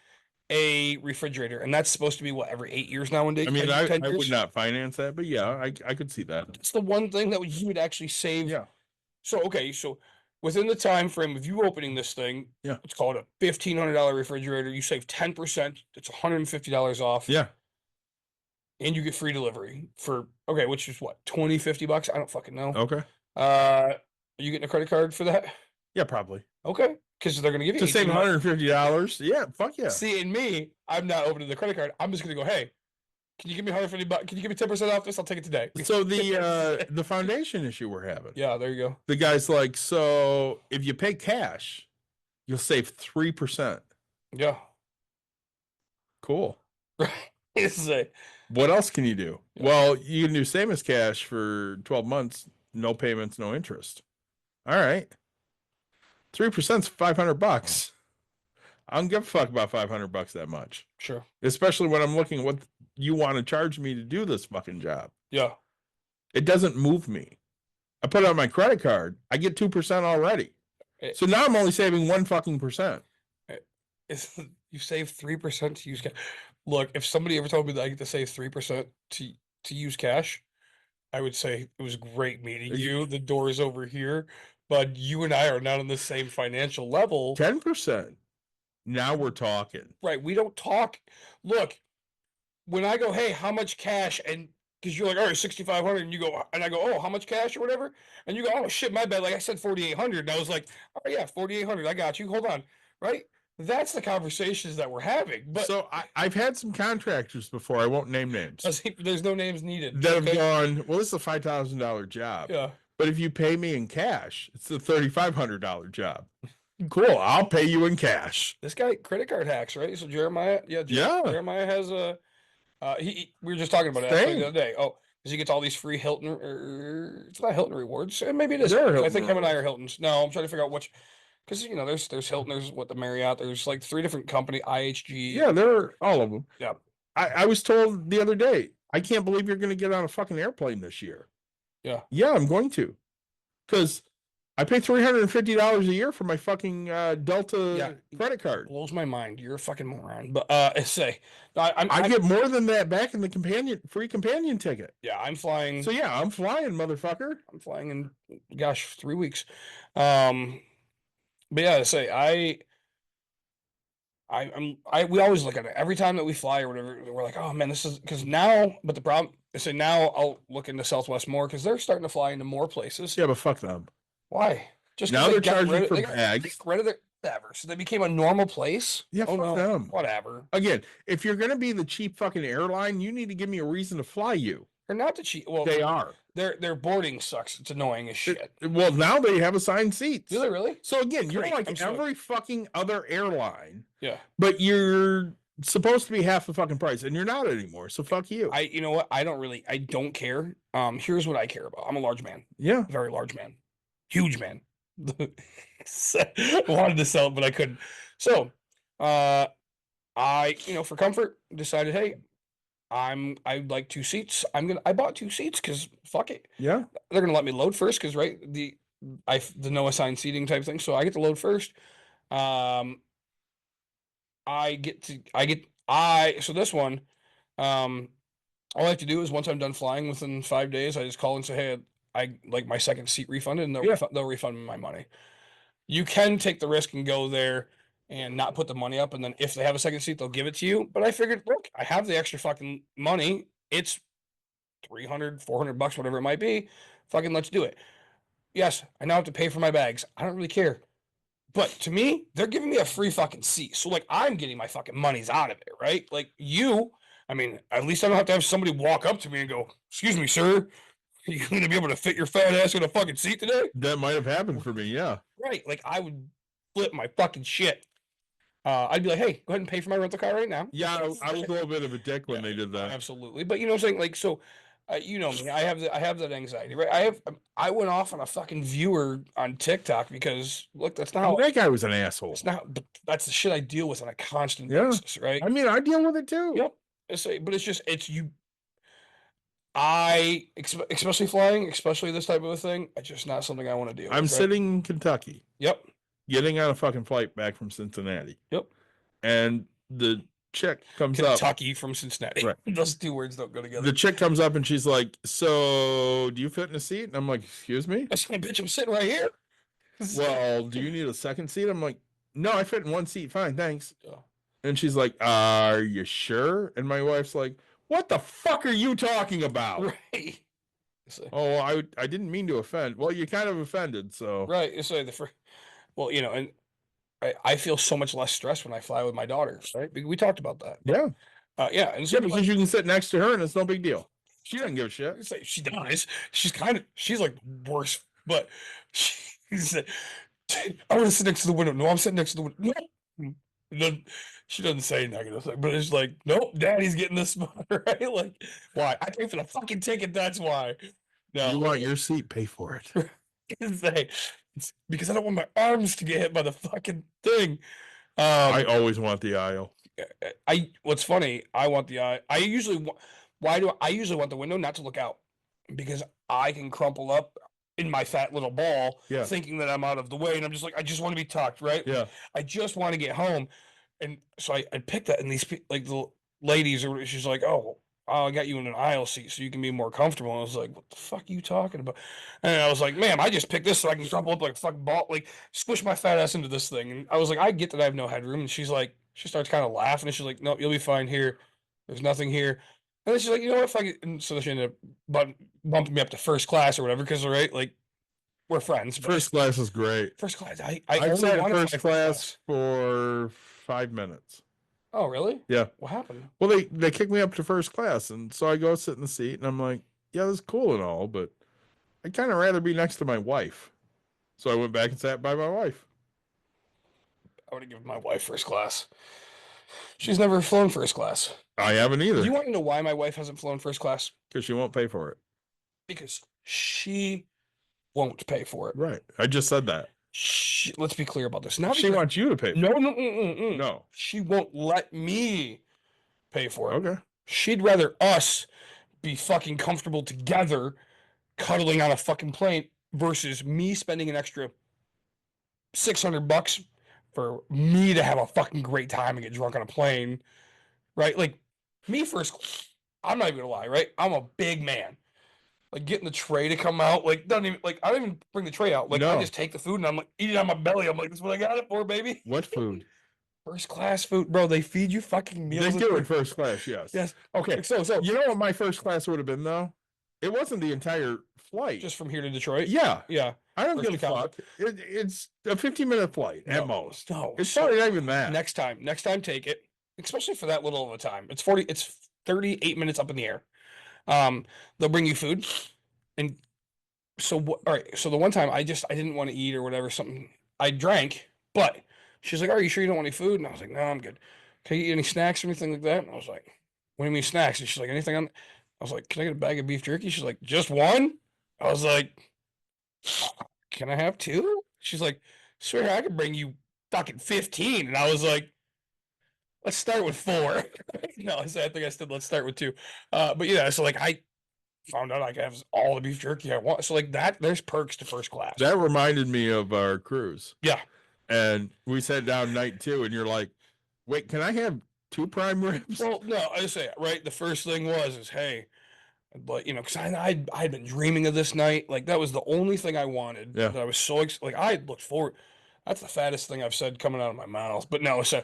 a refrigerator, and that's supposed to be what, every 8 years nowadays? I mean, 10 I years? would not finance that, but yeah, I could see that. It's the one thing that you would actually save. Yeah. So okay, so within the time frame of you opening this thing, Yeah. let's call it a $1,500 refrigerator. You save 10%. It's $150 off. Yeah. And you get free delivery for which is what, 20, $50? I don't fucking know. Okay. Are you getting a credit card for that? Yeah, probably. Okay, because they're gonna give you To save $150. Yeah, fuck yeah. See, in me, I'm not opening the credit card. I'm just gonna go, hey, can you give me $150? Can you give me 10% off this? I'll take it today. So the foundation issue we're having. Yeah, there you go. The guy's like, so if you pay cash, you'll save 3%. Yeah. Cool. It's What else can you do? Yeah. Well, you can do same as cash for 12 months, no payments, no interest. All right. 3% is $500. I don't give a fuck about $500 that much. sure. Especially when I'm looking at what you want to charge me to do this fucking job. Yeah. It doesn't move me. I put it on my credit card. I get 2% already. So now I'm only saving 1 fucking percent. You save 3% to use cash. Look, if somebody ever told me that I get to save 3% to use cash, I would say it was great meeting you. The door is over here, but you and I are not on the same financial level. 10%. Now we're talking. Right. We don't talk. Look, when I go, hey, how much cash? And because you're like, all right, 6,500, and you go, and I go, oh, how much cash or whatever? And you go, oh shit, my bad. Like I said, 4,800. And I was like, oh yeah, 4,800. I got you. Hold on. Right. That's the conversations that we're having. But so I've had some contractors before. I won't name names. there's no names needed. That have gone, well, this is a $5,000 job. Yeah. But if you pay me in cash, it's a $3,500 job. Cool. I'll pay you in cash. This guy credit card hacks, right? So Jeremiah, Jeremiah has a. We were just talking about it actually the other day. Oh, because he gets all these free Hilton, or it's not Hilton rewards. Maybe it is. I think him and I are Hiltons. No, I'm trying to figure out which. Because there's Hilton, there's the Marriott, there's like 3 different company, IHG. Yeah, they're all of them. Yeah. I was told the other day, I can't believe you're going to get on a fucking airplane this year. Yeah. Yeah, I'm going to. Because I pay $350 a year for my fucking Delta credit card. Blows my mind. You're a fucking moron. But I get more than that back in the free companion ticket. Yeah, I'm flying. So yeah, I'm flying, motherfucker. I'm flying in 3 weeks. But yeah, I we always look at it every time that we fly or whatever. We're like, oh man, this is because now. But the problem is, so now I'll look into Southwest more because they're starting to fly into more places. Yeah, but fuck them. Why? Just 'cause Now they they're got charging rid of- for they got bags. rid of their whatever. So they became a normal place. Yeah, oh fuck no, them. whatever. Again, if you're gonna be the cheap fucking airline, you need to give me a reason to fly you. They're not the cheap. Well, They are. their boarding sucks. It's annoying as shit. Well, now they have assigned seats. Do they really? So again, you're Great, like I'm sorry. every fucking other airline, Yeah. but you're supposed to be half the fucking price, and you're not anymore. So fuck you. You know what? I don't care. Here's what I care about. I'm a large man, Yeah. very large man, huge man. Wanted to sell it, but I couldn't. So, for comfort, decided, hey, I'd like 2 seats. I bought 2 seats because fuck it. Yeah. They're gonna let me load first because the no assigned seating type thing. So I get to load first. So this one, all I have to do is once I'm done flying within 5 days, I just call and say, hey, I like my second seat refunded, and they'll refund me my money. You can take the risk and go there and not put the money up, and then if they have a second seat, they'll give it to you. But I figured, look, I have the extra fucking money. It's $300, $400, whatever it might be. Fucking let's do it. Yes, I now have to pay for my bags. I don't really care. But to me, they're giving me a free fucking seat. So like I'm getting my fucking monies out of it, right? Like at least I don't have to have somebody walk up to me and go, excuse me, sir, are you gonna be able to fit your fat ass in a fucking seat today? That might have happened for me, yeah. Right. Like I would flip my fucking shit. I'd be like, hey, go ahead and pay for my rental car right now. Yeah, I was a little bit of a dick when they did that. Absolutely. But you know what I'm saying? Like, so you know me, I have that anxiety, right? I went off on a fucking viewer on TikTok because look, that's not how that guy was an asshole. it's not that's the shit I deal with on a constant Yeah. basis, right? I mean, I deal with it too. Yep. But it's you. Especially flying, especially this type of a thing, it's just not something I want to deal with. I'm right? sitting in Kentucky. Yep. Getting on a fucking flight back from Cincinnati. Yep. And the chick comes up. Kentucky from Cincinnati. Right. Those 2 words don't go together. The chick comes up and she's like, so do you fit in a seat? And I'm like, excuse me? I said, bitch, I'm sitting right here. Well, do you need a second seat? I'm like, no, I fit in 1 seat. Fine, thanks. Yeah. And she's like, are you sure? And my wife's like, what the fuck are you talking about? Right. Oh, I didn't mean to offend. Well, you kind of offended, so. Right. So well, you know, and I feel so much less stress when I fly with my daughters, right? We talked about that. Yeah. Yeah. And so Yeah, because you can sit next to her and it's no big deal. She doesn't give a shit. it's like, she does. She's like worse, but she said, I want to sit next to the window. No, I'm sitting next to the window. No. Then she doesn't say negative thing, but it's like, nope, daddy's getting this spot, right? Like, why? I pay for the fucking ticket, that's why. No, You want your seat, pay for it. it's because I don't want my arms to get hit by the fucking thing. I always want the aisle. What's funny, I want the eye. I usually want the window not to look out because I can crumple up in my fat little ball, Yeah. thinking that I'm out of the way, and I'm just like, I just want to be tucked, right? Yeah. I just want to get home, and so I picked that, and these like the ladies, or she's like, oh, I got you in an aisle seat so you can be more comfortable. And I was like, what the fuck are you talking about? And I was like, ma'am, I just picked this so I can crumple up like a fucking ball, like squish my fat ass into this thing. And I was like, I get that I have no headroom. And she's like, she starts kind of laughing, and she's like, nope, you'll be fine here. There's nothing here. And then she's like, you know what? If I get, and so she ended up bumping me up to first class or whatever, because right, like we're friends. but First class is great. first class. I I've only sat in wanted first class for 5 minutes. Oh, really? Yeah. What happened? Well, they kicked me up to first class, and so I go sit in the seat, and I'm like, yeah, this is cool and all, but I'd kind of rather be next to my wife. So I went back and sat by my wife. I would have given my wife first class. She's never flown first class. I haven't either. Do you want to know why my wife hasn't flown first class? Because she won't pay for it. Because she won't pay for it. Right. I just said that. Let's be clear about this. Now She wants you to pay for no, it. no. No. She won't let me pay for it. Okay. She'd rather us be fucking comfortable together, cuddling on a fucking plane, versus me spending an extra $600 for me to have a fucking great time and get drunk on a plane, right? Like me first, I'm not even gonna lie, right? I'm a big man. Like getting the tray to come out, like doesn't even like I don't even bring the tray out. Like I No. just take the food and I'm like eat it on my belly. I'm like, this is what I got it for, baby. What food? First class food, bro. They feed you fucking meals. They in do in first- first class, yes. Yes. Okay. So You know what my first class would have been though? It wasn't the entire flight. just from here to Detroit. Yeah. Yeah. I don't First give a to Calgary. fuck. It's a 15-minute flight at No, most. no. It's So probably not even that. next time, take it. Especially for that little of a time. It's 38 minutes up in the air. They'll bring you food. And so all right, so the one time I didn't want to eat or whatever, something I drank, but she's like, "Are you sure you don't want any food?" And I was like, "No, I'm good. Can you eat any snacks or anything like that?" And I was like, "What do you mean snacks?" And she's like, "Anything on?" I was like, "Can I get a bag of beef jerky?" She's like, "Just one?" I was like, "Can I have two?" She's like, "Swear, I could bring you fucking 15." And I was like, "Let's start with four." No, I think I said let's start with two. But yeah, so like I found out I could have all the beef jerky I want. So like that, there's perks to first class. That reminded me of our cruise. Yeah. And we sat down night 2 and you're like, wait, can I have 2 prime ribs? Well, no, I say right. The first thing is, hey, but you know, because I'd been dreaming of this night. Like that was the only thing I wanted. Yeah. That I was so like I looked forward. That's the fattest thing I've said coming out of my mouth. But no, so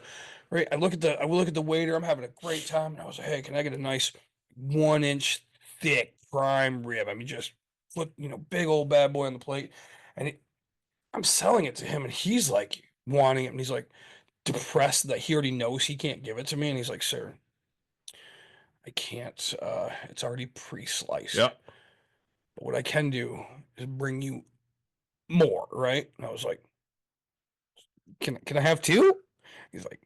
right. I look at the waiter. I'm having a great time, and I was like, hey, can I get a nice 1 inch thick prime rib? I mean, just flip, big old bad boy on the plate, and I'm selling it to him, and he's like wanting it, and he's like depressed that he already knows he can't give it to me, and he's like, sir, I can't. It's already pre-sliced. Yep. But what I can do is bring you more, right? And I was like, can I have two? He's like,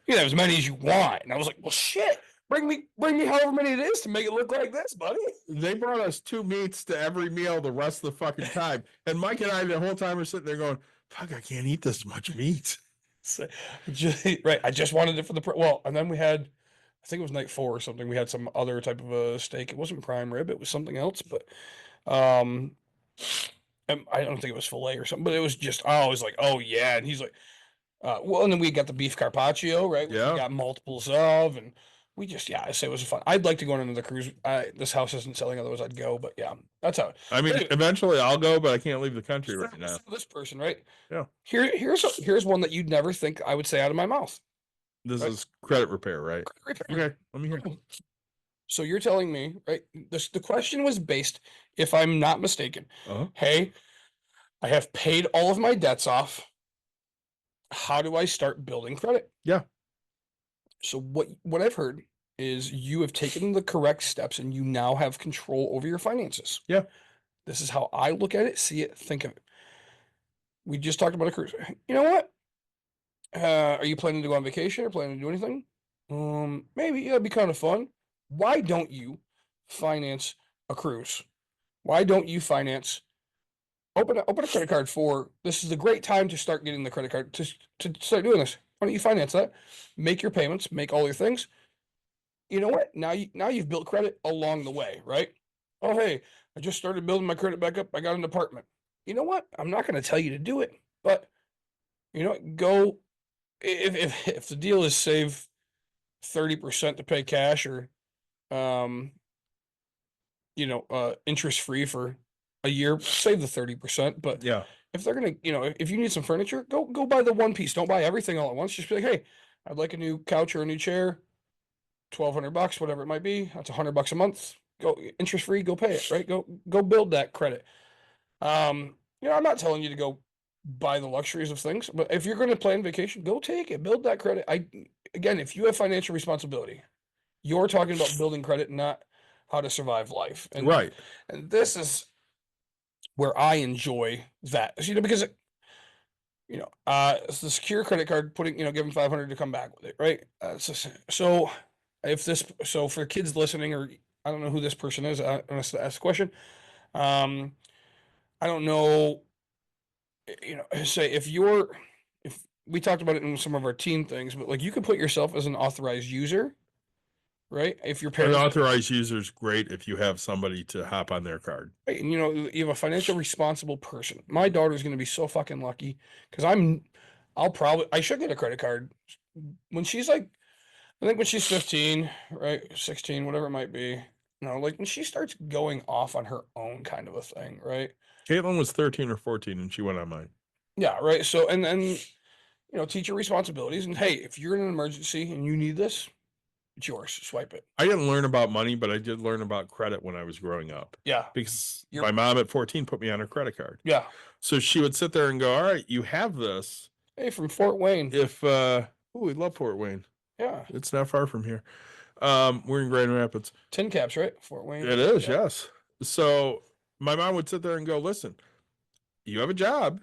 you can have as many as you want. And I was like, well, shit. Bring me however many it is to make it look like this, buddy. They brought us 2 meats to every meal the rest of the fucking time. And Mike and I the whole time are sitting there going, fuck, I can't eat this much meat. So, right. I just wanted it for the and then we had, I think it was night 4 or something. We had some other type of a steak. It wasn't prime rib, it was something else, but and I don't think it was filet or something, but it was just I was like, oh yeah. And he's like, well, and then we got the beef carpaccio, right? Which Yeah. we got multiples of, and we just I say it was fun. I'd like to go on another cruise. This house isn't selling, otherwise I'd go. But yeah, that's how. I mean, Anyway. eventually I'll go, but I can't leave the country right now. This person, right? Yeah. Here's one that you'd never think I would say out of my mouth. This Right. is credit repair, right? Okay, let me hear. So you're telling me, right? The question was based, if I'm not mistaken, Uh-huh. hey, I have paid all of my debts off. How do I start building credit? Yeah. So what I've heard is you have taken the correct steps and you now have control over your finances. Yeah. This is how I look at it, see it, think of it. We just talked about a cruise. You know what? Are you planning to go on vacation or planning to do anything? Maybe. Yeah, it'd be kind of fun. Why don't you finance a cruise? Why don't you finance? Open a credit card for. This is a great time to start getting the credit card to start doing this. Why don't you finance that? Make your payments, make all your things. You know what? Now you've built credit along the way, right? Oh hey, I just started building my credit back up. I got an apartment. You know what? I'm not going to tell you to do it, but you know, go if the deal is save 30% to pay cash or interest free for a year, save the 30%. But Yeah. if they're gonna, if you need some furniture, go buy the one piece. Don't buy everything all at once. Just be like, hey, I'd like a new couch or a new chair, $1,200, whatever it might be. That's $100 a month. Go interest free. Go pay it. Right. Go build that credit. I'm not telling you to go buy the luxuries of things, but if you're going to plan vacation, go take it. Build that credit. Again, if you have financial responsibility, you're talking about building credit, not how to survive life. And Right. And this is where I enjoy that, because it's the secure credit card, give them 500 to come back with it, right? So for kids listening, or I don't know who this person is, I want to ask the question. I don't know, say if we talked about it in some of our teen things, but like you could put yourself as an authorized user, right? If your An parents, authorized user is great if you have somebody to hop on their card. right, and you have a financial responsible person. My daughter's going to be so fucking lucky because I should get a credit card when she's like, I think when she's 15, right, 16, whatever it might be. Like when she starts going off on her own kind of a thing, right? Caitlin was 13 or 14 and she went on mine. Yeah, right. So and then teach your responsibilities. And hey, if you're in an emergency and you need this, it's yours. Swipe it. I didn't learn about money, but I did learn about credit when I was growing up. Yeah. Because You're- my mom at 14 put me on her credit card. Yeah. So she would sit there and go, all right, you have this. Hey, from Fort Wayne. If we love Fort Wayne. Yeah. It's not far from here. We're in Grand Rapids. Tin caps, right? Fort Wayne. It is, yes. So my mom would sit there and go, listen, you have a job.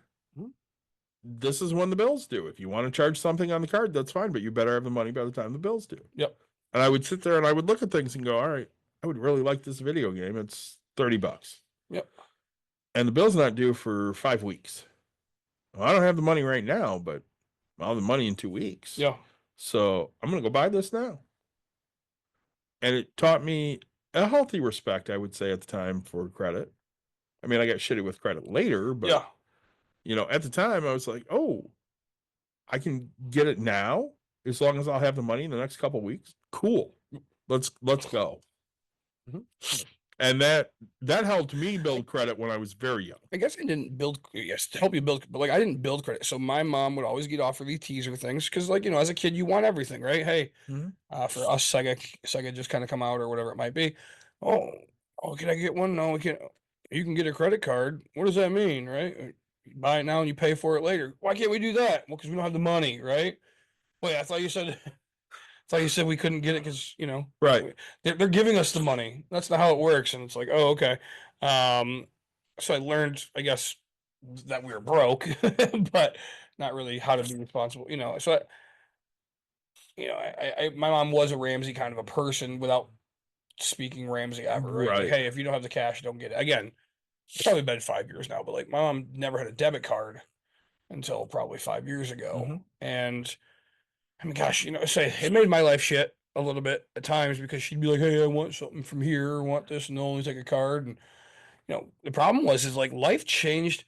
This is when the bills due. If you want to charge something on the card, that's fine, but you better have the money by the time the bills due. Yep. And I would sit there and I would look at things and go, all right, I would really like this video game. It's $30. Yep. And the bill's not due for 5 weeks. Well, I don't have the money right now, but I'll have the money in 2 weeks. Yeah. So I'm going to go buy this now. And it taught me a healthy respect, I would say, at the time for credit. I mean, I got shitty with credit later, but Yeah. at the time I was like, oh, I can get it now as long as I'll have the money in the next couple of weeks. Cool. Let's go. Mhm. And that helped me build credit when I was very young. I guess I didn't build, yes, to help you build, but like I didn't build credit. So my mom would always get offered these teaser things because, like, as a kid, you want everything, right? Hey, Mhm. For us, Sega just kind of come out or whatever it might be. Oh, can I get one? No, we can't. You can get a credit card. What does that mean, right? You buy it now and you pay for it later. Why can't we do that? Well, because we don't have the money, right? Wait, I thought you said. I thought you said we couldn't get it because Right. they're giving us the money. That's not how it works. And it's like, oh, okay. So I learned, I guess, that we were broke, but not really how to be responsible. So my mom was a Ramsey kind of a person without speaking Ramsey ever. Right? Like, Right. hey, if you don't have the cash, don't get it. Again, it's probably been 5 years now, but like my mom never had a debit card until probably 5 years ago, Mhm. and I mean, gosh, say it made my life shit a little bit at times because she'd be like, "Hey, I want something from here, I want this," and they'll only take a card. And the problem is like life changed.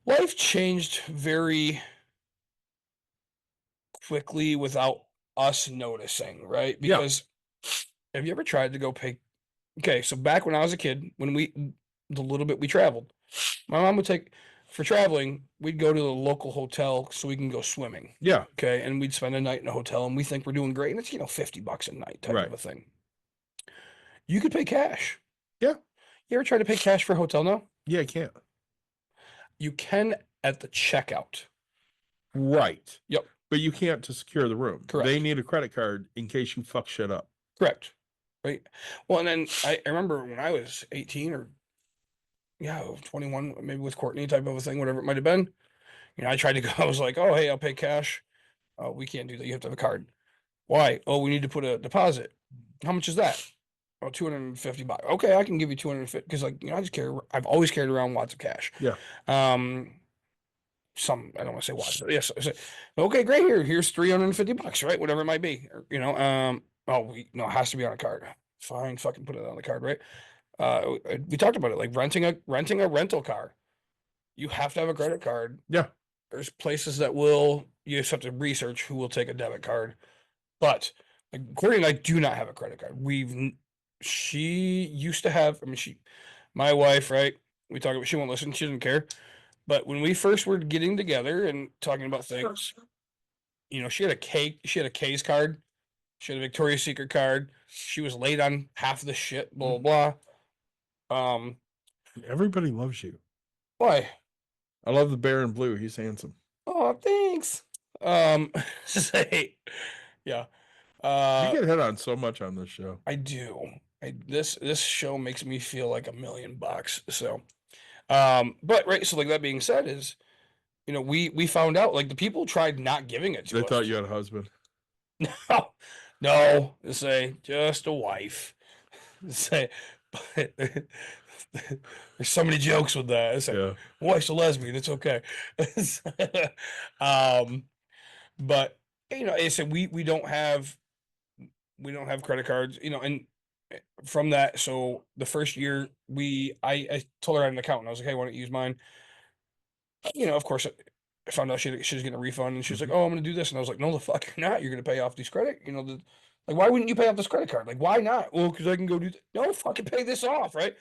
Life changed very quickly without us noticing, right? Yeah. Because have you ever tried to go pay? Okay, so back when I was a kid, when the little bit we traveled, my mom would take for traveling. We'd go to the local hotel so we can go swimming. Yeah. Okay, and we'd spend a night in a hotel, and we think we're doing great, and it's $50 a night type Right. of a thing. You could pay cash. Yeah. You ever try to pay cash for a hotel now? Yeah, I can't. You can at the checkout. Right. Yep. But you can't to secure the room. Correct. They need a credit card in case you fuck shit up. Correct. Right. Well, and then I remember when I was 18 or 21, maybe with Courtney type of a thing, whatever it might have been. I tried to go. I was like, "Oh, hey, I'll pay cash." Oh, we can't do that. You have to have a card. Why? Oh, we need to put a deposit. How much is that? Oh, $250. Okay, I can give you 250 because I've always carried around lots of cash. Yeah. I don't want to say lots, but yes. I say, okay, great. Here's $350, right? Whatever it might be. Or, it has to be on a card. Fine, fucking put it on the card, right? We talked about it, like renting a rental car. You have to have a credit card. Yeah. There's places that you just have to research who will take a debit card. But like Courtney and I do not have a credit card. She used to have, my wife, right? We talk about, she won't listen. She doesn't care. But when we first were getting together and talking about things, she had a K's card. She had a Victoria's Secret card. She was late on half of the shit, blah, blah, blah. Everybody loves you. Why? I love the bear in blue. He's handsome. Oh, thanks. Say, yeah. You get hit on so much on this show. I do. This show makes me feel like $1,000,000. So, but right. So, like that being said, is we found out like the people tried not giving it to They us. thought you had a husband. No. Say just a wife. Say, but there's so many jokes with that. It's like, Yeah. wife's a lesbian. It's okay. But I said we don't have credit cards. And from that, so the first year I told her I had an account, and I was like, hey, why don't you use mine? Of course, I found out she was getting a refund, and she was like, oh, I'm gonna do this, and I was like, no, the fuck you're not. You're gonna pay off these credit. Like, why wouldn't you pay off this credit card? Like, why not? Well, because I can go do no, fucking pay this off, right?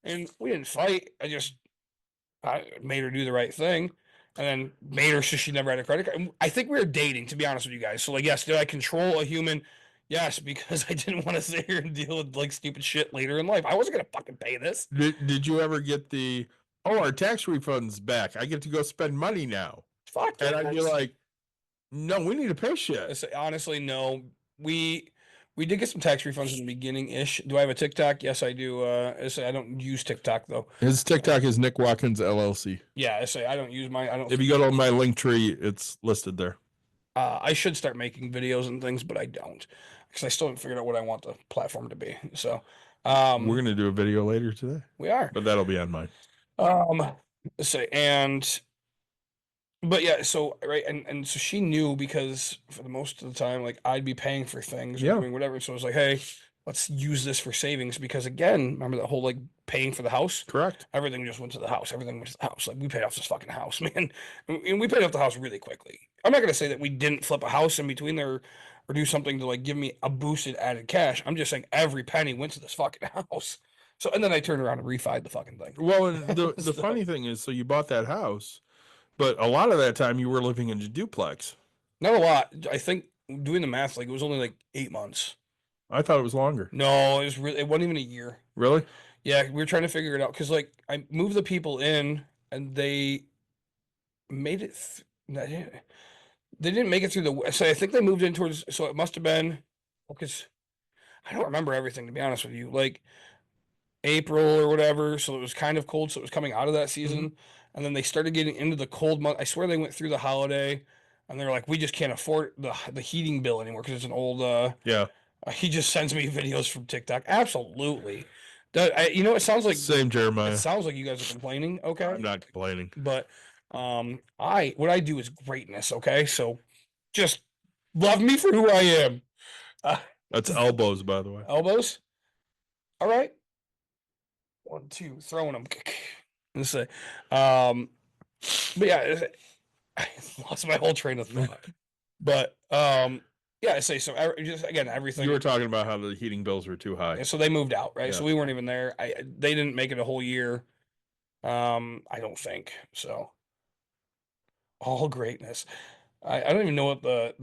And we didn't fight. I made her do the right thing. and then made her so she never had a credit card. And I think we were dating, to be honest with you guys. So like, yes, did I control a human? Yes, because I didn't want to sit here and deal with like stupid shit later in life. I wasn't gonna fucking pay this. Did you ever get the, oh, our tax refund's back, I get to go spend money now? Fuck. And I'd be yes. like, no, we need to pay shit. It's- honestly, no. We did get some tax refunds in the beginning ish. Do I have a TikTok? Yes, I do. I don't use TikTok though. His TikTok is Nick Watkins LLC. Yeah, I don't use my. I don't. If you go to my link tree, it's listed there. I should start making videos and things, but I don't because I still haven't figured out what I want the platform to be. So, We're gonna do a video later today, we are. but that'll be on mine. Let's say and. But yeah, so right, and so she knew because for the most of the time, like I'd be paying for things or Yeah. doing whatever. So I was like, hey, let's use this for savings because again, remember that whole like paying for the house? Correct. Everything just went to the house. Everything went to the house. Like we paid off this fucking house, man. And we paid off the house really quickly. I'm not gonna say that we didn't flip a house in between there or do something to like give me a boosted added cash. I'm just saying every penny went to this fucking house. So and then I turned around and refied the fucking thing. Well, and the funny thing is, so you bought that house, but a lot of that time you were living in a duplex. Not a lot. I think doing the math, like it was only like 8 months. I thought it was longer. No, it was really. It wasn't even a year. Really? Yeah, we were trying to figure it out because like I moved the people in and they made it. They didn't make it through the. So I think they moved in towards. So it must have been because I don't remember everything to be honest with you. Like April or whatever. So it was kind of cold. So it was coming out of that season. And then they started getting into the cold month. I swear they went through the holiday and they were like, we just can't afford the heating bill anymore because it's an old. Yeah. He just sends me videos from TikTok. Absolutely. It sounds like Same, Jeremiah. it sounds like you guys are complaining. Okay. I'm not complaining. But what I do is greatness. Okay. So just love me for who I am. That's elbows, by the way. Elbows. All right. 1, 2, throwing them. Let's say, but yeah, I lost my whole train of thought. But yeah, I say so. Just again, everything. You were talking about how the heating bills were too high. Yeah, so they moved out, right? Yeah. So we weren't even there. They didn't make it a whole year. I don't think so. All greatness. I don't even know what the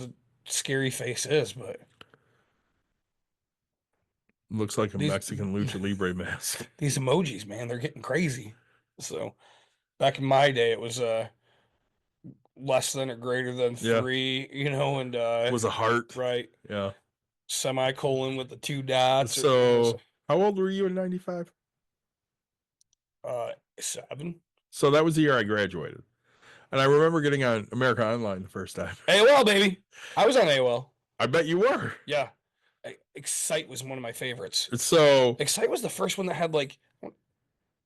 scary face is, but Looks like a These- Mexican lucha libre mask. these emojis, man, they're getting crazy. So back in my day, it was less than or greater than Yeah. 3, and It was a heart. right Yeah. semicolon with the 2 dots. So, how old were you in '95? 7. So that was the year I graduated, and I remember getting on America Online the first time. AOL, baby. I was on AOL. I bet you were. Yeah. Excite was one of my favorites. So Excite was the first one that had like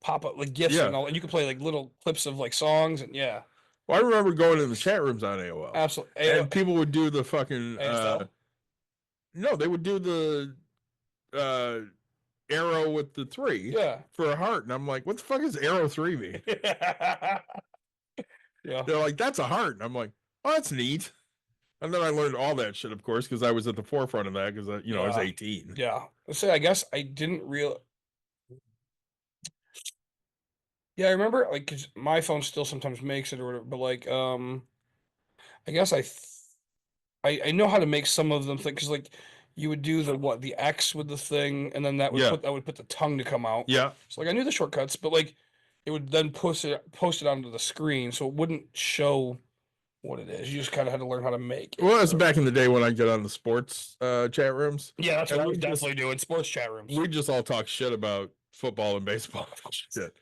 pop up like GIFs Yeah. and all, and you could play like little clips of like songs and yeah, well, I remember going in the chat rooms on AOL, absolutely. and people would do the fucking ASL? no, they would do the arrow with the 3 Yeah. for a heart, and I'm like, what the fuck is arrow 3 mean? Yeah. They're like, that's a heart, and I'm like, oh, that's neat. And then I learned all that shit, of course, because I was at the forefront of that, because I was Yeah. 18. Yeah. Let's say I guess I didn't real. Yeah, I remember like 'cause my phone still sometimes makes it or whatever, but like I guess I know how to make some of them think because like you would do the X with the thing and then that would Yeah. put the tongue to come out. Yeah, So like I knew the shortcuts, but like it would then post it onto the screen, so it wouldn't show what it is. You just kind of had to learn how to make it. well, that's so- back in the day when I get on the sports chat rooms. Yeah, that's and what I we was just- definitely doing. Sports chat rooms. We just all talk shit about football and baseball. Shit.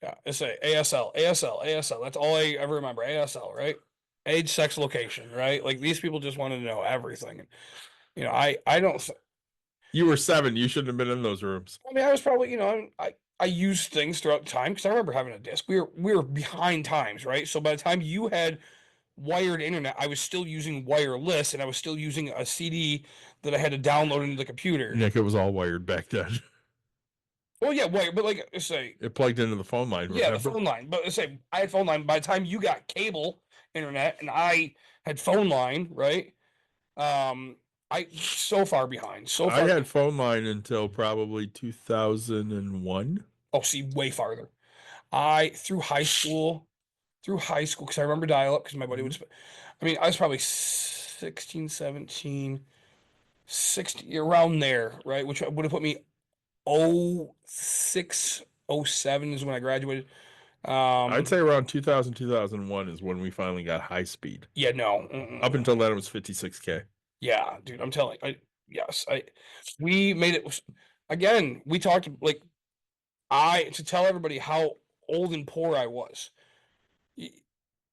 Yeah, it's a ASL, ASL, ASL. That's all I ever remember. ASL, right? Age, sex, location, right? Like these people just wanted to know everything. I don't. You were 7. You shouldn't have been in those rooms. I mean, I was probably, I used things throughout the time because I remember having a disc. We were behind times, right? So by the time you had wired internet, I was still using wireless, and I was still using a CD that I had to download into the computer. Nick, it was all wired back then. Well, yeah, wire, but like say, It plugged into the phone line. yeah, the remember? phone line. But say I had phone line. By the time you got cable internet and I had phone line, right? I so far behind. So far. I had phone line until probably 2001. Oh, see, way farther. I through high school, through high school because I remember dial-up because my buddy would. Mhm. I mean, I was probably 16, 17, 60 around there, right? Which would have put me 06, 07 is when I graduated. I'd say around 2000, 2001 is when we finally got high speed. Yeah, no. Up until then, it was 56K. Yeah, dude, I'm telling we made it again, we talked like to tell everybody how old and poor I was.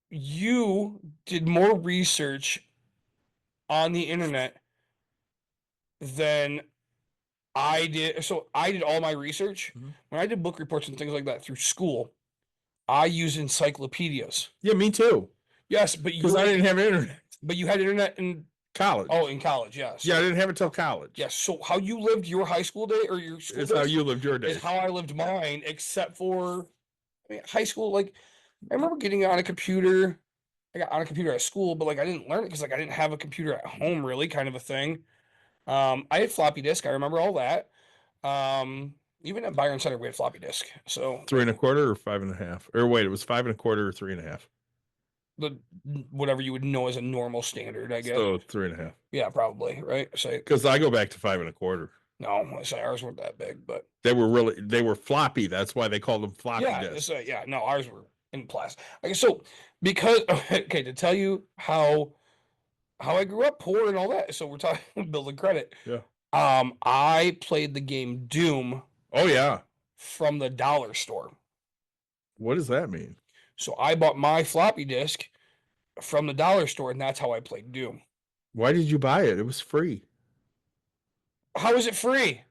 You did more research on the internet than I did. So I did all my research. Mhm. When I did book reports and things like that through school, I used encyclopedias. Yeah, me too. Yes, but Because I didn't have internet. but you had internet in College. in college, yes. Yeah, I didn't have it till college. Yes. So how you lived your high school day or your school It's how days you lived your is days. how I lived mine, except for high school. Like I remember getting on a computer. I got on a computer at school, but like I didn't learn it because like I didn't have a computer at home, really, kind of a thing. I had floppy disk. I remember all that. Even at Byron Center, we had floppy disk. So 3 1/4 or 5.5? Or wait, it was 5 1/4 or 3.5. the whatever you would know as a normal standard, I guess. So 3.5. Yeah, probably right. Say Because I go back to 5 1/4. no, I say ours weren't that big, but They were floppy. That's why they called them floppy yeah, disks. yeah, no, ours were in plastic. Okay, so because okay, to tell you how I grew up poor and all that, so we're talking building credit. Yeah. I played the game Doom Oh yeah. from the dollar store. What does that mean? So I bought my floppy disk from the dollar store, and that's how I played Doom. Why did you buy it? It was free. How is it free?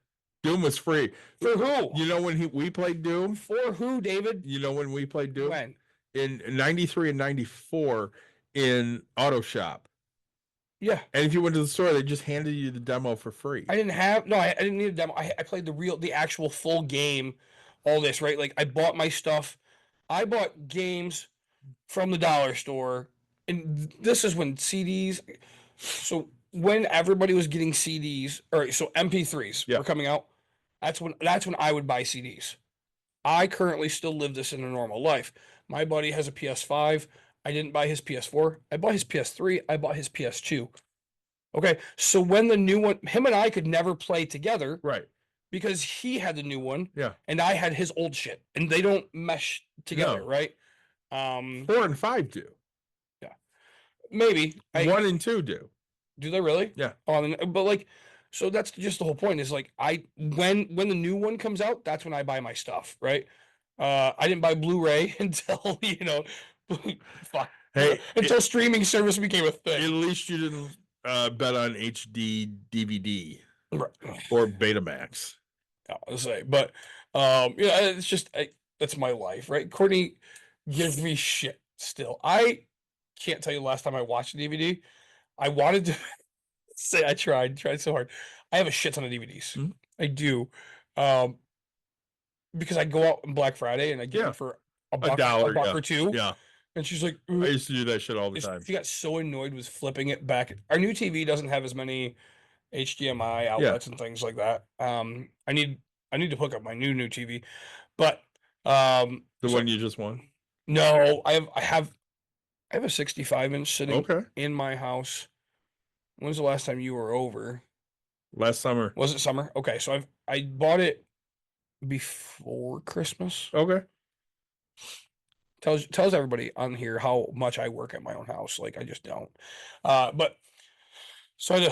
Doom was free. For who? You know when we played Doom? For who, David? You know when we played Doom? When? In 93 and 94 in Auto Shop. Yeah. And if you went to the store, they just handed you the demo for free. I didn't need a demo. I played the actual full game, all this, right? Like I bought my stuff. I bought games from the dollar store. And this is when CDs. So when everybody was getting CDs, or so MP3s Yeah. were coming out, that's when I would buy CDs. I currently still live this in a normal life. My buddy has a PS5. I didn't buy his PS4. I bought his PS3. I bought his PS2. Okay, so when the new one, him and I could never play together Right. because he had the new one Yeah. and I had his old shit, and they don't mesh together, No. right? 4 and 5 do. Maybe 1 and 2 do. do they really? Yeah. But like, so that's just the whole point. Is like when the new one comes out, that's when I buy my stuff, right? I didn't buy Blu-ray until fuck, Hey, until streaming service became a at thing. least you didn't bet on HD DVD Right. or Betamax. I'll say, but yeah, it's just that's my life, right? Courtney gives me shit still. I can't tell you the last time I watched a DVD. I wanted to say I tried so hard. I have a shit ton of DVDs. Mhm. I do, because I go out on Black Friday and I get Yeah. them for a buck, $1, a buck yeah. or two. Yeah. And she's like, I used to do that shit all the time. she got so annoyed with flipping it back. Our new TV doesn't have as many HDMI outlets and things like that. I need to hook up my new TV, but The so- one you just won? no, I have a 65-inch sitting Okay. in my house. When's the last time you were over? Last summer. Was it summer? Okay, so I bought it before Christmas. Okay. Tells everybody on here how much I work at my own house. Like I just don't. But so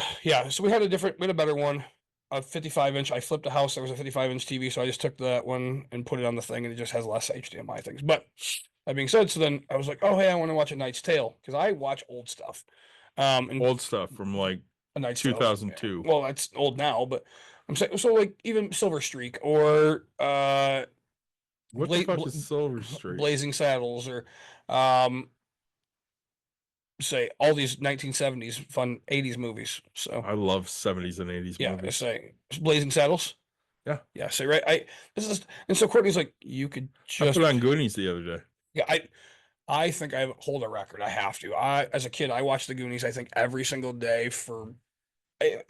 so we had a better one, a 55-inch. I flipped a house. There was a 55-inch TV, so I just took that one and put it on the thing, and it just has less HDMI things. But that being said, so then I was like, oh hey, I want to watch A Knight's Tale because I watch old stuff. And Old stuff from like A Knight's Tale, 2002. well, that's old now, but I'm saying so like even Silver Streak or What the fuck is Silver Streak? Blazing Saddles or say all these 1970s fun 80s movies. So I love 70s and 80s yeah, movies. say Blazing Saddles. Yeah. Yeah, say right. And so Courtney's like, you could I just put on Goonies the other day. yeah, I think I hold a record. I have to. As a kid, I watched the Goonies, I think every single day for I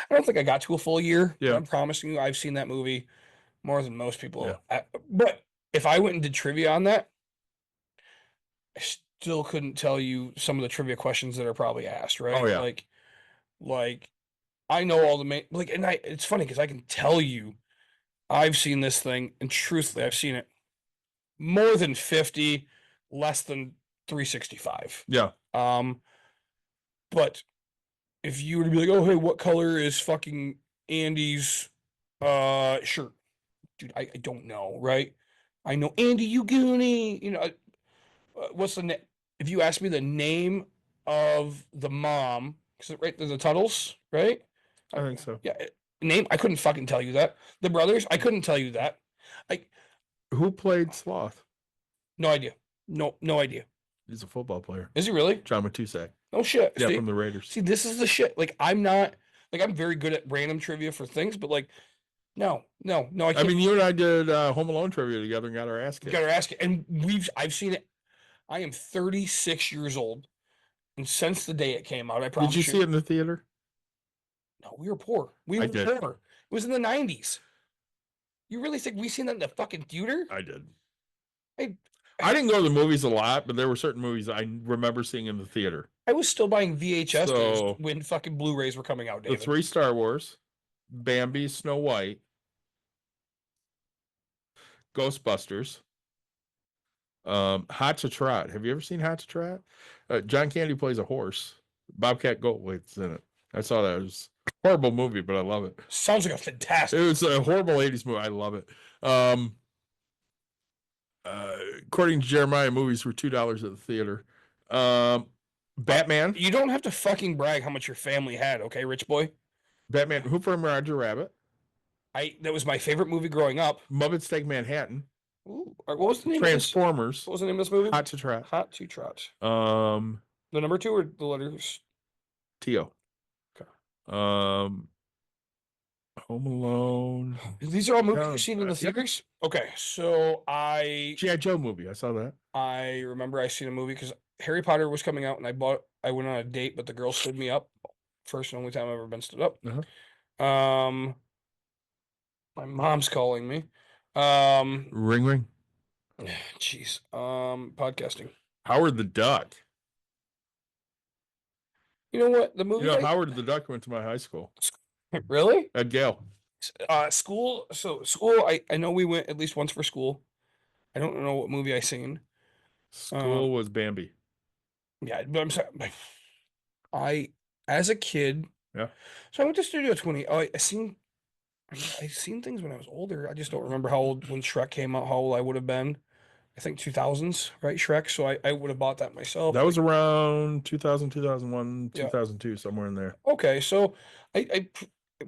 don't think I got to a full year. Yeah. I'm promising you I've seen that movie more than most people. Yeah. But if I went and did trivia on that, I still couldn't tell you some of the trivia questions that are probably asked, right? Oh, yeah. Like I know all the main and it's funny because I can tell you I've seen this thing, and truthfully, I've seen it more than 50, less than 365. Yeah. But if you were to be like, oh hey, what color is fucking Andy's shirt? Dude, I don't know, right? I know Andy Uguni, what's the name? If you ask me the name of the mom, because right there's the Tuttles, right? I think so. Yeah, name I couldn't fucking tell you that. The brothers, I couldn't tell you that. Who played Sloth? No idea. No idea. He's a football player. Is he really? John Matusak. No shit. Yeah, See? from the Raiders. See, this is the shit. Like, I'm very good at random trivia for things, but like, no, I I can't. mean, you and I did Home Alone trivia together and got our ass You kicked. gotta ask it. And I've seen it. I am 36 years old, and since the day it came out, I promise Did you see it in the theater? No, we were poor. We were did. poor. It was in the 90s. You really think we seen that in the fucking theater? I did. I I didn't go to the movies a lot, but there were certain movies I remember seeing in the theater. I was still buying VHS So- when fucking Blu-rays were coming out, The David. 3 Star Wars, Bambi, Snow White, Ghostbusters, Hot to Trot. Have you ever seen Hot to Trot? John Candy plays a horse. Bobcat Goldthwait's in it. I saw that. It was a horrible movie, but I love it. Sounds like a fantastic. It was a horrible 80s movie. I love it. According to Jeremiah, movies were $2 at the theater. Batman. You don't have to fucking brag how much your family had, okay, rich boy? Batman. Who Framed Roger Rabbit? That was my favorite movie growing up. Muppets Take Manhattan. Ooh, what was the name of this? Transformers. What was the name of this movie? Hot to Trot. Hot to Trot. The number 2 or the letters? T.O. Okay. Home Alone. These are all movies Yeah, you've seen in the yeah. theaters? Okay, so G.I. Joe movie. I saw that. I remember I seen a movie because Harry Potter was coming out, and I went on a date, but the girl stood me up. First and only time I've ever been stood up. Uh-huh. My mom's calling me. Ring ring. Jeez. Podcasting. Howard the Duck. You know what? The movie. Howard the Duck went to my high school. Really? At Gale. School. So school. I know we went at least once for school. I don't know what movie I seen. School was Bambi. Yeah, but I'm sorry. As a kid. Yeah. So I went to Studio 20. I seen things when I was older. I just don't remember how old when Shrek came out, how old I would have been. I think 2000s, right? Shrek. So I would have bought that myself. That was around 2000, 2001, Yeah. 2002, somewhere in there. Okay, so I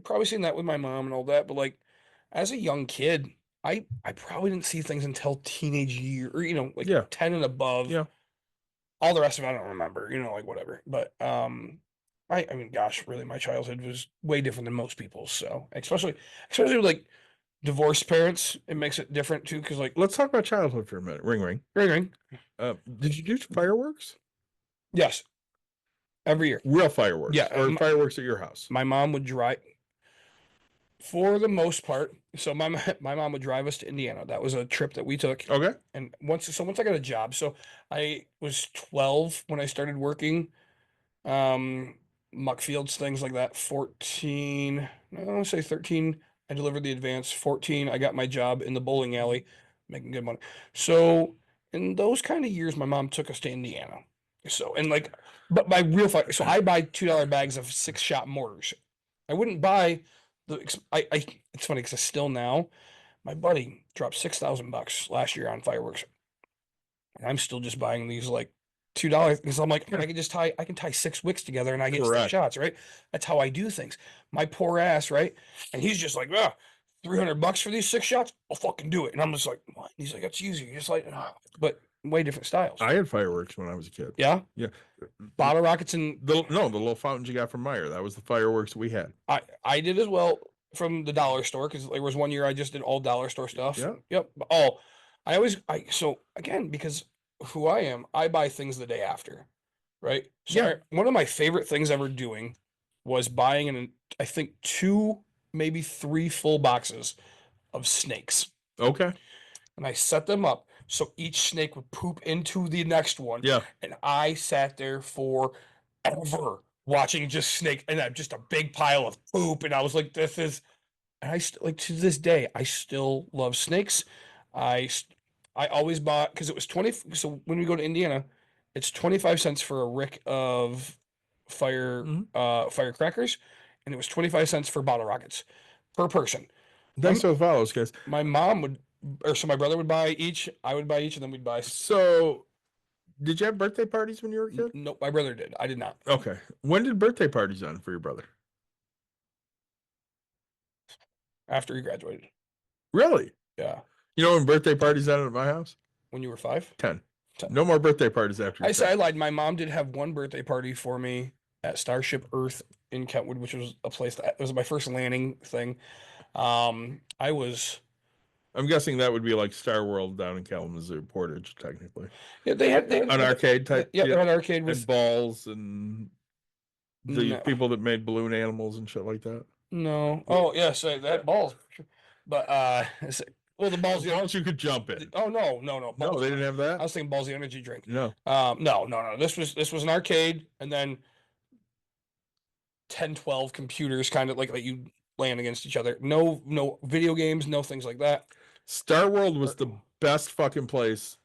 probably seen that with my mom and all that, but like as a young kid, I probably didn't see things until teenage year or like Yeah. 10 and above. Yeah. All the rest of it I don't remember, like whatever. But I mean, gosh, really, my childhood was way different than most people's. So especially with like divorced parents, it makes it different too. Because like, Let's talk about childhood for a minute. Ring ring. ring, Did you do fireworks? yes, every year. Real fireworks? Yeah, Or fireworks at your house? My mom would drive, for the most part. So my mom would drive us to Indiana. That was a trip that we took. Okay. And once I got a job, so I was 12 when I started working. Muck fields, things like that. 14, I want to say 13. I delivered the advance. 14, I got my job in the bowling alley, making good money. So in those kind of years, my mom took us to Indiana. So but my real fire. So I buy $2 bags of 6-shot mortars. I wouldn't buy it's funny because still now, my buddy dropped $6,000 last year on fireworks, and I'm still just buying these like $2 because I'm like, I can tie 6 wicks together and I get 6 Correct. shots, right? That's how I do things. My poor ass, right? And he's just like, $300 for these 6 shots, I'll fucking do it. And I'm just like, what? He's like, that's easy. Just like, but way different styles. I had fireworks when I was a kid. Yeah, Yeah. bottle rockets and The little fountains you got from Meyer. That was the fireworks we had. I did as well from the dollar store because there was one year I just did all dollar store stuff. Yeah. Yep. So again, because who I am, I buy things the day after, right? So Yeah. one of my favorite things ever doing was buying I think 2, maybe 3 full boxes of snakes, Okay. and I set them up. So each snake would poop into the next one. Yeah. And I sat there for ever watching just snake and just a big pile of poop. And I was like, this is, and like to this day, I still love snakes. I, I always bought, because it was 20. So when we go to Indiana, it's 25 cents for a rick of firecrackers. And it was 25 cents for bottle rockets per person. Thanks for the follows, guys. My mom would, or so my brother would buy each, I would buy each, and then we'd buy. So, did you have birthday parties when you were a kid? Nope, my brother did. I did not. Okay. When did birthday parties end for your brother? After he graduated. Really? Yeah. You know when birthday parties ended at my house? When you were 5? 10. No more birthday parties after. I said I lied. My mom did have one birthday party for me at Starship Earth in Kentwood, which was a place that it was my first landing thing. I'm guessing that would be like Star World down in Kalamazoo, Portage, technically. Yeah, they had An arcade type. Yeah, they had an arcade and with balls and the No. people that made balloon animals and shit like that. no. Oh yes, they had balls. But well, the balls. Balls you could jump in. Oh no. No, Balls, they didn't have I that. was thinking balls the energy drink. No. No. This was an arcade, and then 10, 12 computers kind of like that you land against each other. No video games, no things like that. Star World was the best fucking place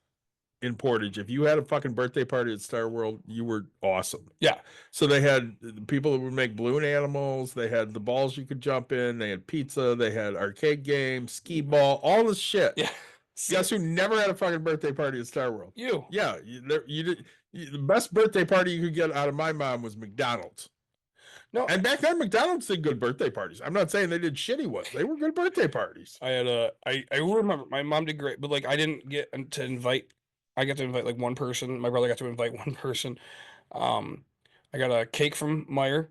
in Portage. If you had a fucking birthday party at Star World, you were awesome. Yeah. So they had the people that would make balloon animals. They had the balls you could jump in. They had pizza. They had arcade games, skee ball, all this shit. Yeah. Guess who never had a fucking birthday party at Star World? You. Yeah, you did. The best birthday party you could get out of my mom was McDonald's. No. And back then, McDonald's did good birthday parties. I'm not saying they did shitty ones. They were good birthday parties. I remember my mom did great, but like I didn't get to invite. I got to invite like one person. My brother got to invite one person. I got a cake from Meyer.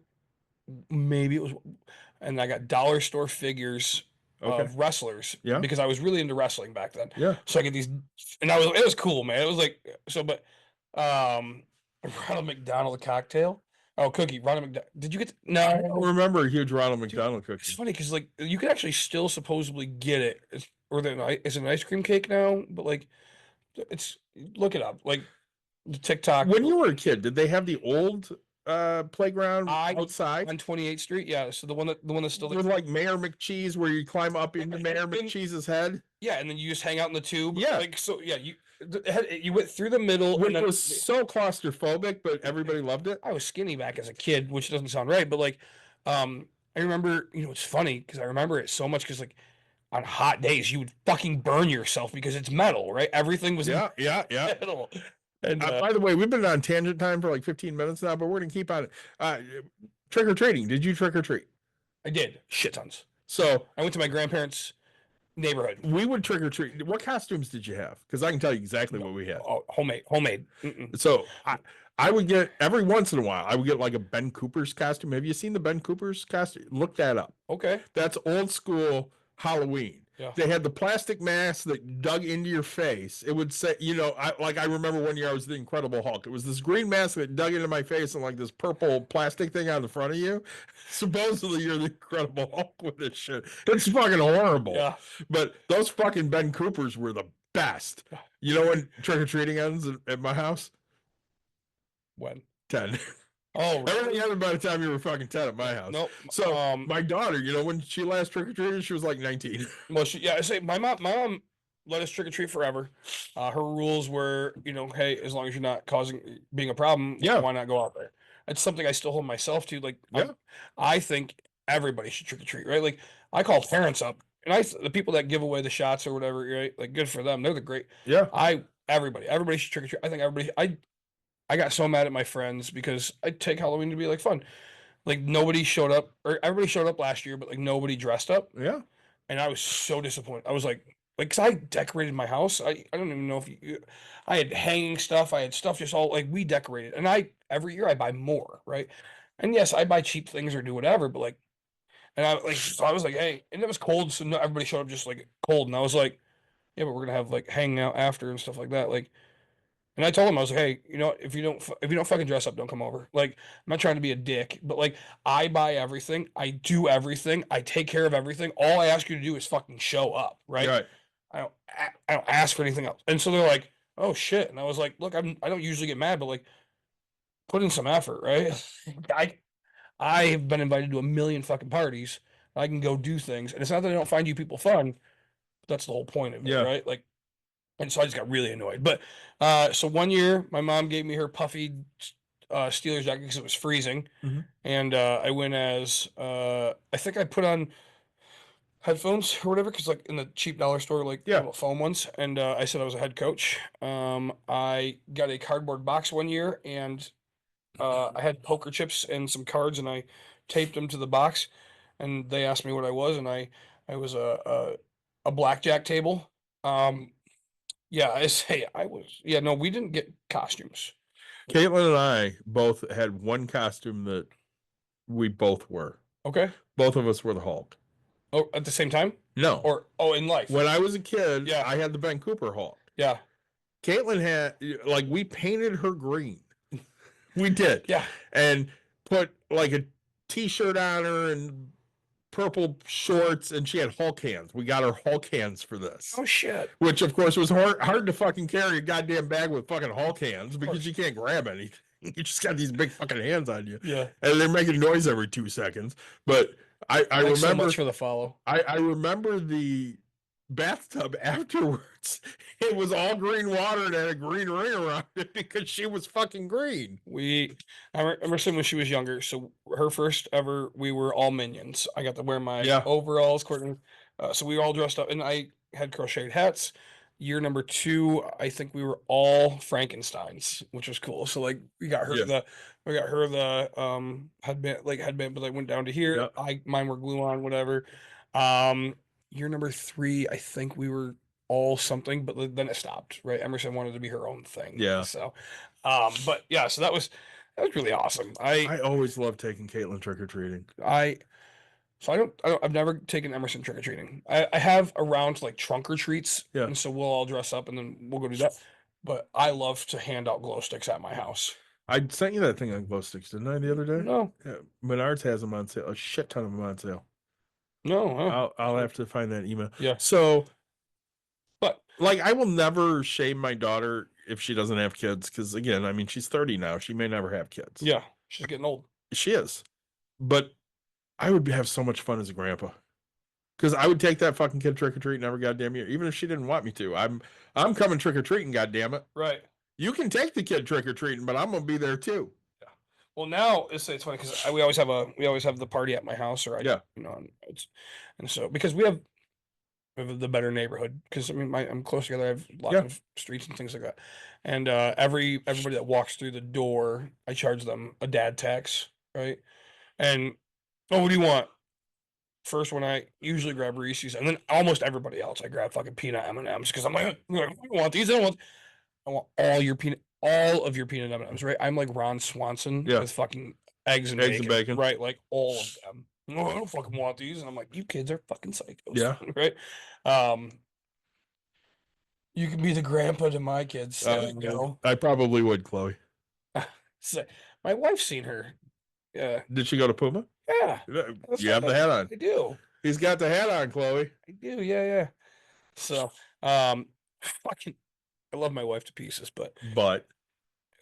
Maybe it was, and I got dollar store figures Okay. of wrestlers. Yeah. Because I was really into wrestling back then. Yeah. So I get these, and it was cool, man. It was like so, but Ronald McDonald cocktail. Oh, cookie, Ronald McDonald. Did you get? No, I don't remember a huge Ronald McDonald It's cookie. funny because like you could actually still supposedly get it, it's an ice cream cake now, but like it's look it up, like the TikTok. When you were a kid, did they have the old playground outside on 28th Street, yeah. So the one that's still with like Mayor McCheese, where you climb up into Mayor And- McCheese's head? yeah, and then you just hang out in the tube. Yeah. like so yeah, you went through the middle, Which and then was so claustrophobic, but everybody loved it. I was skinny back as a kid, which doesn't sound right, but like, I remember, it's funny because I remember it so much because like on hot days you would fucking burn yourself because it's metal, right? Everything was Yeah. metal. And By the way, we've been on tangent time for like 15 minutes now, but we're gonna keep on it. Trick or treating. Did you trick or treat? I did shit tons. So I went to my grandparents' neighborhood. we would trick or treat. What costumes did you have? Because I can tell you exactly what we had. Oh, homemade. So I would get every once in a while. I would get like a Ben Cooper's costume. Have you seen the Ben Cooper's costume? Look that up. Okay. That's old school Halloween. Yeah. They had the plastic mask that dug into your face. It would say, I remember one year I was the Incredible Hulk. It was this green mask that dug into my face and like this purple plastic thing on the front of you. Supposedly you're the Incredible Hulk with this shit. It's fucking horrible. Yeah. But those fucking Ben Coopers were the best. You know when trick or treating ends at my house? When? 10. Oh, Everything ended by the time you were fucking 10 at my house. Nope. So my daughter, when she last trick or treated, she was like 19. Well, I say my mom let us trick or treat forever. Her rules were, hey, as long as you're not being a problem, Yeah. why not go out there? It's something I still hold myself to. Like, Yeah. I think everybody should trick or treat, right? Like, I call parents up, and the people that give away the shots or whatever, right? Like, good for them. They're the great. Yeah. Everybody should trick or treat. I think I got so mad at my friends because I take Halloween to be like fun. Like nobody showed up, or everybody showed up last year, but like nobody dressed up. Yeah. And I was so disappointed. I was like, cause I decorated my house. I don't even know if I had hanging stuff. I had stuff just all like we decorated. And every year I buy more, right? And yes, I buy cheap things or do whatever, but like, and so I was like, hey, and it was cold, so everybody showed up just like cold. And I was like, yeah, but we're gonna have like hanging out after and stuff like that. Like, and I told him, I was like, hey, if you don't fucking dress up, don't come over. Like, I'm not trying to be a dick, but like, I buy everything, I do everything, I take care of everything. All I ask you to do is fucking show up, right? Right. I don't ask for anything else. And so they're like, oh shit. And I was like, look, I don't usually get mad, but like, put in some effort, right? I have been invited to a million fucking parties. I can go do things, and it's not that I don't find you people fun. But that's the whole point of it, Yeah. right? Like, and so I just got really annoyed. But so one year, my mom gave me her puffy Steelers jacket because it was freezing, Mhm. and I went as I think I put on headphones or whatever because like in the cheap dollar store, like Yeah. little foam ones, and I said I was a head coach. I got a cardboard box one year, and I had poker chips and some cards, and I taped them to the box. And they asked me what I was, and I was a blackjack table. Um, yeah, I say I was. Yeah, no, we didn't get costumes. Caitlin and I both had one costume that we both were. Okay. Both of us were the Hulk. Oh, at the same time, No. or in life. When I was a kid, Yeah. I had the Ben Cooper Hulk. Yeah. Caitlin had, like, we painted her green. We did. Yeah. And put like a t-shirt on her and purple shorts, and she had Hulk hands. We got her Hulk hands for this. Oh shit. Which, of course, was hard to fucking carry a goddamn bag with fucking Hulk hands because course. you can't grab anything. You just got these big fucking hands on you. Yeah. And they're making noise every 2 seconds. But I Thanks so remember much for the follow. I remember the bathtub afterwards. It was all green water and had a green ring around it because she was fucking green. I remember saying when she was younger. So her first ever, we were all minions. I got to wear my Yeah. overalls, Courtney. So we were all dressed up, and I had crocheted hats. Year number 2, I think we were all Frankensteins, which was cool. So like we got her Yeah. the headband, but I went down to here. Yeah. Mine were glue on, whatever. Year number 3, I think we were all something, but then it stopped, right? Emerson wanted to be her own thing. Yeah. So but yeah, so that was really awesome. I always loved taking Caitlin trick-or-treating. I've never taken Emerson trick or treating. I have around like trunk or treats, Yeah. and so we'll all dress up and then we'll go do that. But I love to hand out glow sticks at my house. I sent you that thing on glow sticks, didn't I, the other day? No, Yeah. Menards has them on sale, a shit ton of them on sale. no, I'll have to find that email. Yeah. So, but like, I will never shame my daughter if she doesn't have kids, because again, I mean, she's 30 now. She may never have kids. yeah, she's getting old. She is. But I would have so much fun as a grandpa. Because I would take that fucking kid trick-or-treating every goddamn year, even if she didn't want me to. I'm coming trick-or-treating, goddamn it. Right. You can take the kid trick-or-treating, but I'm gonna be there too. Well, now it's funny because we always have the party at my house, or Yeah. and so because we have the better neighborhood, because I mean I'm close together. I have lots Yeah. of streets and things like that, and everybody that walks through the door, I charge them a dad tax, right? And oh, what do you want? First one, I usually grab Reese's, and then almost everybody else, I grab fucking peanut M&Ms because I'm like, I don't want these. I want all of your peanut M&Ms, right? I'm like Ron Swanson Yeah. with fucking eggs and bacon, right? Like all of them. No, I don't fucking want these, and I'm like, you kids are fucking psychos, Yeah. right? You can be the grandpa to my kids, you know. I probably would, Chloe. So, my wife's seen her. Yeah, Did she go to Puma? yeah, You have the hat on. I do. He's got the hat on, Chloe. I do, yeah. So, fucking, I love my wife to pieces, but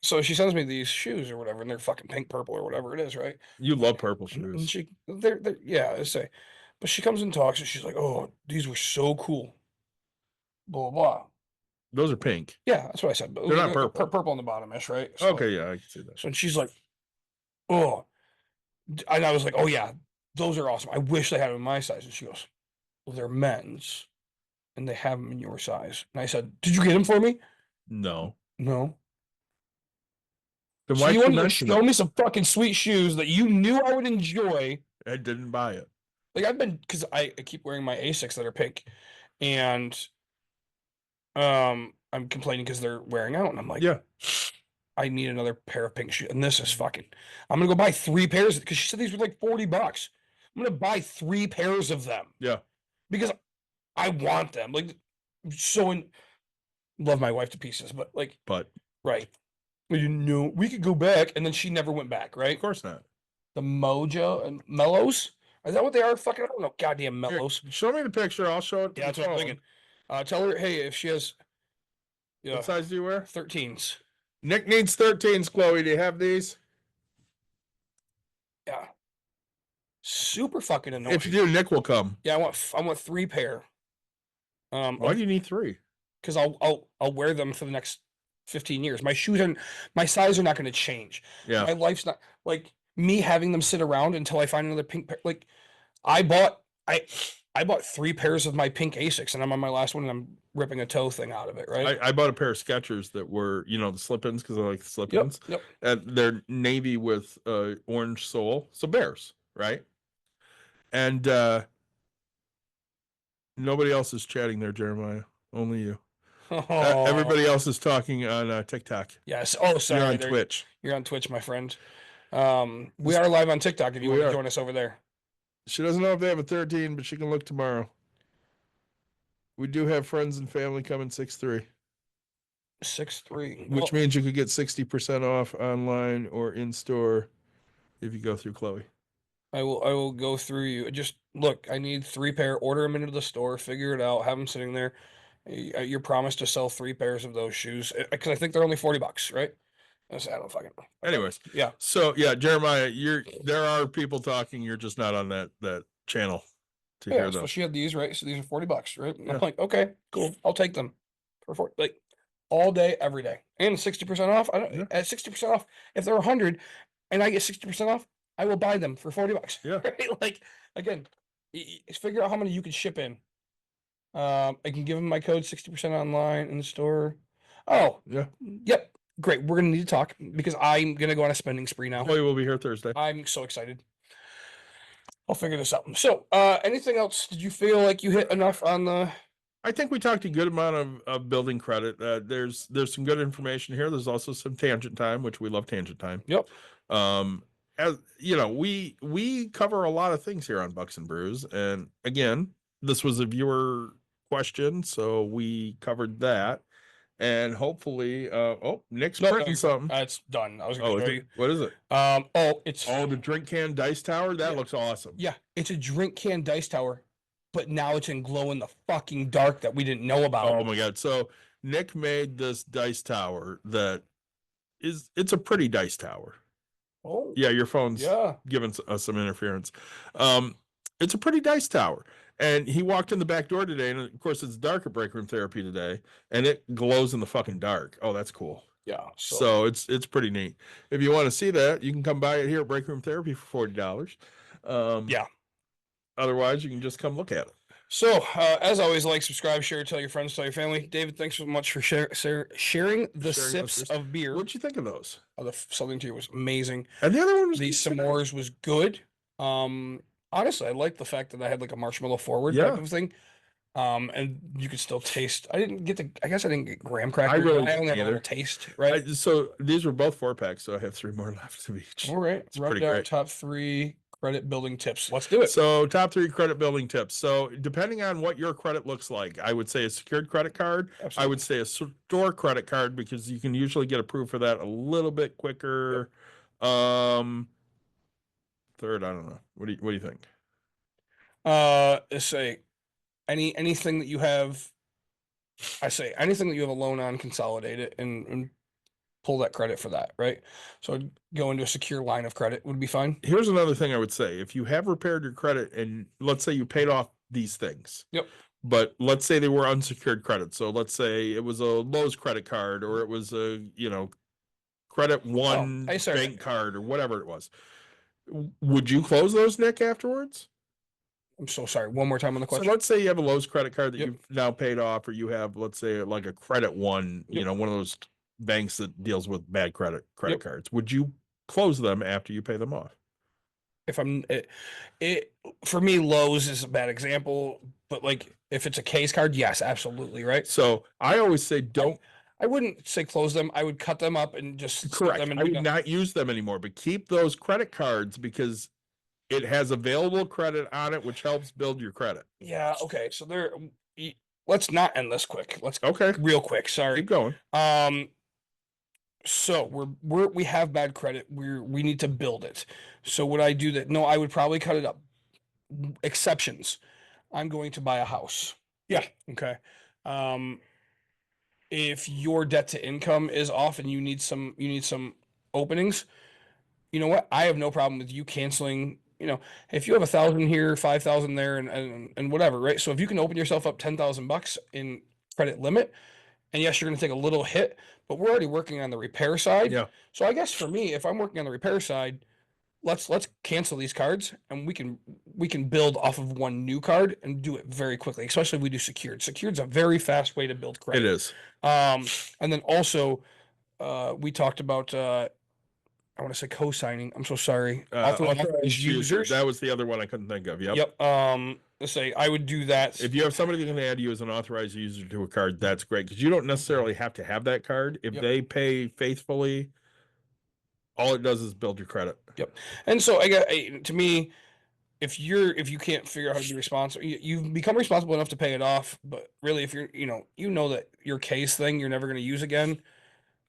so she sends me these shoes or whatever, and they're fucking pink, purple, or whatever it is, right? You love purple And shoes. they're yeah, I say, but she comes and talks, and she's like, "Oh, these were so cool." Blah blah blah. Those are pink. Yeah, that's what I said. But They're not purple. Purple on the bottom ish, right? So, Okay, yeah, I can see that. So she's like, "Oh," and I was like, "Oh yeah, those are awesome. I wish they had them in my size." And she goes, "Well, they're men's, and they have them in your size." And I said, "Did you get them for me?" No. No. Then So why you you wanted to mention show it? me some fucking sweet shoes that you knew I would enjoy. I didn't buy it. Like because I keep wearing my Asics that are pink, and I'm complaining because they're wearing out, and I'm like, Yeah. I need another pair of pink shoes, and this is fucking. I'm gonna go buy 3 pairs because she said these were like $40. I'm gonna buy 3 pairs of them. Yeah. Because I want them. Like, love my wife to pieces, but like, right. Well, we could go back, and then she never went back, right? Of course not. The Mojo and Mellows? Is that what they are? Fucking, I don't know. Goddamn Here, Mellows. show me the picture. I'll show it. Yeah, that's what I'm thinking. Tell her, hey, if she has What size do you wear? 13s. Nick needs 13s, Chloe. Do you have these? Yeah. Super fucking annoying. If you do, Nick will come. Yeah, I want 3 pair. Why do you need 3? Because I'll wear them for the next 15 years. My size are not going to change. Yeah. My life's not like me having them sit around until I find another pink pair. Like I bought 3 pairs of my pink Asics, and I'm on my last one, and I'm ripping a toe thing out of it. Right. I bought a pair of Skechers that were, the slip-ins because I like the slip-ins. Yep. And they're navy with orange sole. So Bears, right? And nobody else is chatting there, Jeremiah. Only you. Everybody else is talking on TikTok. Yes. Oh, sorry. You're on Twitch. You're on Twitch, my friend. We are live on TikTok if you want to join us over there. She doesn't know if they have a 13, but she can look tomorrow. We do have friends and family coming 6/3. 6/3. Which means you could get 60% off online or in store if you go through Chloe. I will go through you. Just look, I need 3 pair, order them into the store, figure it out, have them sitting there. You're promised to sell 3 pairs of those shoes because I think they're only $40, right? I don't fucking know. Anyways, yeah. So yeah, Jeremiah, there are people talking. You're just not on that channel to hear So them. she had these, right? So these are $40, right? And Yeah. I'm like, okay, cool, I'll take them for 40, like all day, every day, and 60% off. I don't at 60% off. If they're 100, and I get 60% off, I will buy them for $40. Yeah. Right? Like again, figure out how many you can ship in. I can give them my code 60% online in the store. Oh, Yeah. Yep. Great. We're gonna need to talk because I'm gonna go on a spending spree now. Chloe will be here Thursday. I'm so excited. I'll figure this out. So, anything else? Did you feel like you hit enough on the? I think we talked a good amount of building credit. There's some good information here. There's also some tangent time, which we love tangent time. Yep. As you know, we cover a lot of things here on Bucks and Brews, and again, this was a viewer question, so we covered that. And hopefully, Nick's printing something. It's done. I was going to show you. What is it? It's the drink can dice tower. That looks awesome. Yeah, it's a drink can dice tower, but now it's in glow in the fucking dark that we didn't know about. Oh my god! So Nick made this dice tower it's a pretty dice tower. Oh yeah, your phone's giving us some interference. It's a pretty dice tower. And he walked in the back door today, and of course it's dark at Break Room Therapy today, and it glows in the fucking dark. Oh, that's cool. Yeah. So it's pretty neat. If you want to see that, you can come by it here at Break Room Therapy for $40. Yeah. Otherwise, you can just come look at it. So, as always, like, subscribe, share, tell your friends, tell your family. David, thanks so much for sharing the sips of beer. What'd you think of those? The Southern Tier was amazing. And the other one was the s'mores was good. Honestly, I like the fact that I had like a marshmallow forward type of thing. And you could still taste. I guess I didn't get graham crackers. I only have a little taste, right? So these were both 4-packs, so I have 3 more left of each. All right. It's Rub pretty down great. top 3 credit building tips. Let's do it. So top 3 credit building tips. So depending on what your credit looks like, I would say a secured credit card. Absolutely. I would say a store credit card because you can usually get approved for that a little bit quicker. Yep. Third, I don't know. What do you think? Say anything that you have. I say anything that you have a loan on, consolidate it and pull that credit for that, right? So go into a secure line of credit would be fine. Here's another thing I would say. If you have repaired your credit and let's say you paid off these things. Yep. But let's say they were unsecured credit. So let's say it was a Lowe's credit card or it was a, Credit One bank card or whatever it was. Would you close those, Nick, afterwards? I'm so sorry. One more time on the question. So let's say you have a Lowe's credit card that you've now paid off, or you have, let's say, like a Credit One, one of those banks that deals with bad credit cards. Would you close them after you pay them off? If for me, Lowe's is a bad example, but like if it's a case card, yes, absolutely, right? So I always say don't. I wouldn't say close them. I would cut them up and just correct. Them and I would not use them anymore, but keep those credit cards because it has available credit on it, which helps build your credit. Yeah. Okay. So let's not end this quick. Let's real quick. Sorry. Keep going. So we have bad credit. We need to build it. So would I do that? No, I would probably cut it up. Exceptions. I'm going to buy a house. Yeah. Okay. If your debt to income is off and you need some openings, you know what? I have no problem with you canceling. If you have 1,000 here, 5,000 there, and whatever, right? So if you can open yourself up $10,000 in credit limit, and yes, you're going to take a little hit, but we're already working on the repair side. Yeah. So I guess for me, if I'm working on the repair side, let's cancel these cards and we can build off of one new card and do it very quickly, especially if we do secured. Secured's a very fast way to build credit. It is. And then also we talked about I want to say co-signing. I'm so sorry. Authorized users. That was the other one I couldn't think of. Yep. Let's say I would do that. If you have somebody that can add you as an authorized user to a card, that's great because you don't necessarily have to have that card. If they pay faithfully, all it does is build your credit. Yep. And so to me, if you can't figure out how to be responsible, you've become responsible enough to pay it off. But really, if you're, you know that your case thing you're never going to use again,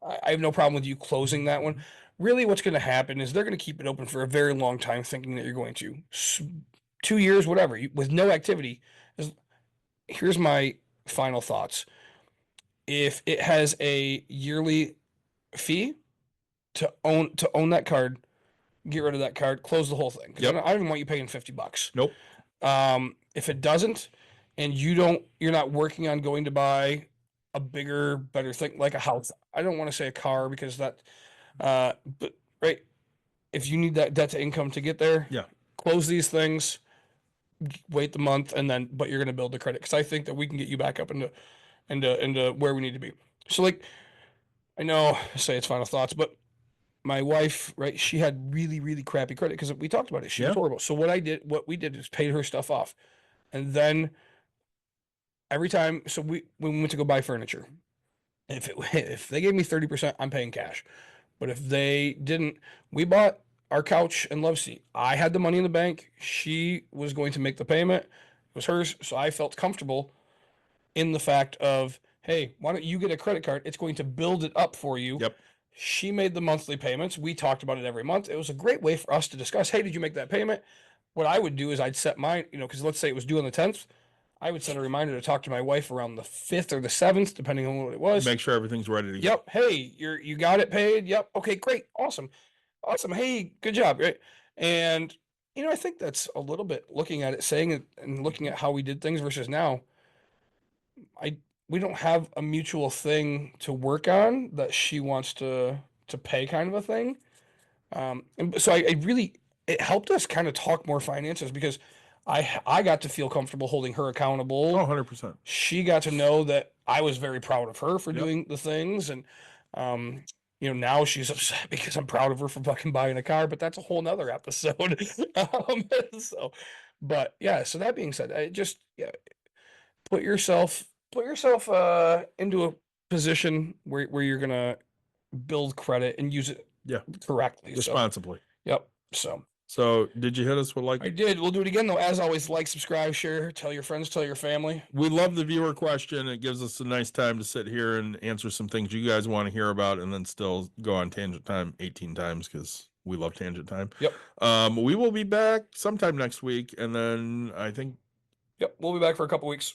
I have no problem with you closing that one. Really, what's going to happen is they're going to keep it open for a very long time, thinking that you're going to 2 years, whatever, with no activity. Here's my final thoughts. If it has a yearly fee to own that card, get rid of that card, close the whole thing. Yep. I don't even want you paying $50. Nope. If it doesn't, and you're not working on going to buy a bigger, better thing like a house. I don't want to say a car because that, but right. If you need that debt to income to get there, close these things, wait the month, but you're going to build the credit. Cause I think that we can get you back up into where we need to be. So I know I say it's final thoughts, but my wife, right, she had really, really crappy credit because we talked about it. She was horrible. So what we did is paid her stuff off. And then every time, when we went to go buy furniture, if they gave me 30%, I'm paying cash. But if they didn't, we bought our couch and love seat. I had the money in the bank. She was going to make the payment. It was hers. So I felt comfortable in the fact of, hey, why don't you get a credit card? It's going to build it up for you. Yep. She made the monthly payments. We talked about it every month. It was a great way for us to discuss, hey, did you make that payment? What I would do is I'd set mine, because let's say it was due on the 10th. I would send a reminder to talk to my wife around the 5th or the 7th, depending on what it was. Make sure everything's ready to go. Yep. Hey, you got it paid. Yep. Okay, great. Awesome. Hey, good job. Right. And, I think that's a little bit looking at it, saying it and looking at how we did things versus now. We don't have a mutual thing to work on that she wants to pay kind of a thing. And so it helped us kind of talk more finances because I got to feel comfortable holding her accountable. 100%. She got to know that I was very proud of her for doing the things. And, now she's upset because I'm proud of her for fucking buying a car, but that's a whole nother episode. So that being said, put yourself into a position where you're going to build credit and use it correctly. Responsibly. So did you hit us with I did. We'll do it again though. As always, like, subscribe, share, tell your friends, tell your family. We love the viewer question. It gives us a nice time to sit here and answer some things you guys want to hear about and then still go on tangent time 18 times because we love tangent time. Yep. We will be back sometime next week. And then I think. Yep. We'll be back for a couple weeks.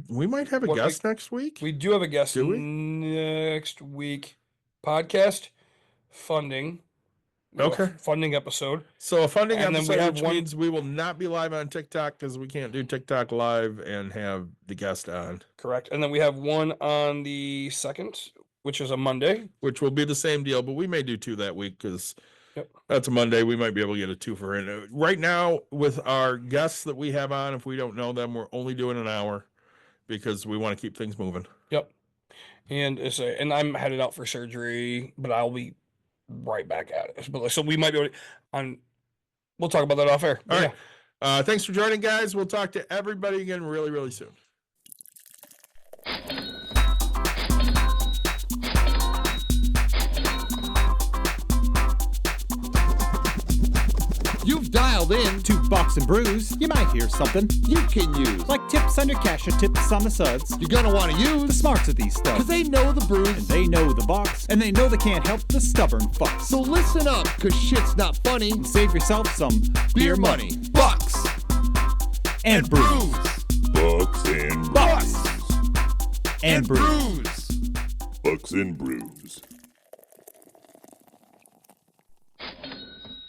We might have a guest next week. We do have a guest next week. Podcast funding. Okay. Funding episode. So a funding episode, which means we will not be live on TikTok because we can't do TikTok live and have the guest on. Correct. And then we have one on the 2nd, which is a Monday. Which will be the same deal, but we may do 2 that week because that's a Monday. We might be able to get a 2 for it. Right now, with our guests that we have on, if we don't know them, we're only doing an hour because we want to keep things moving. Yep. And I'm headed out for surgery, but I'll be right back at it. So we might be able to, we'll talk about that off air. All right. Thanks for joining, guys. We'll talk to everybody again really, really soon. You've dialed in to Bucks and Brews. You might hear something you can use. like tips on your cash or tips on the suds. You're gonna want to The use smarts of these because stuff. they know the brews. And they know the Bucks. And they know they can't help the stubborn fucks. So listen up, cause shit's not funny. And save yourself some beer money. Bucks And brews. Bucks and Bucks. Brews. and brews. Brews. Bucks and Brews.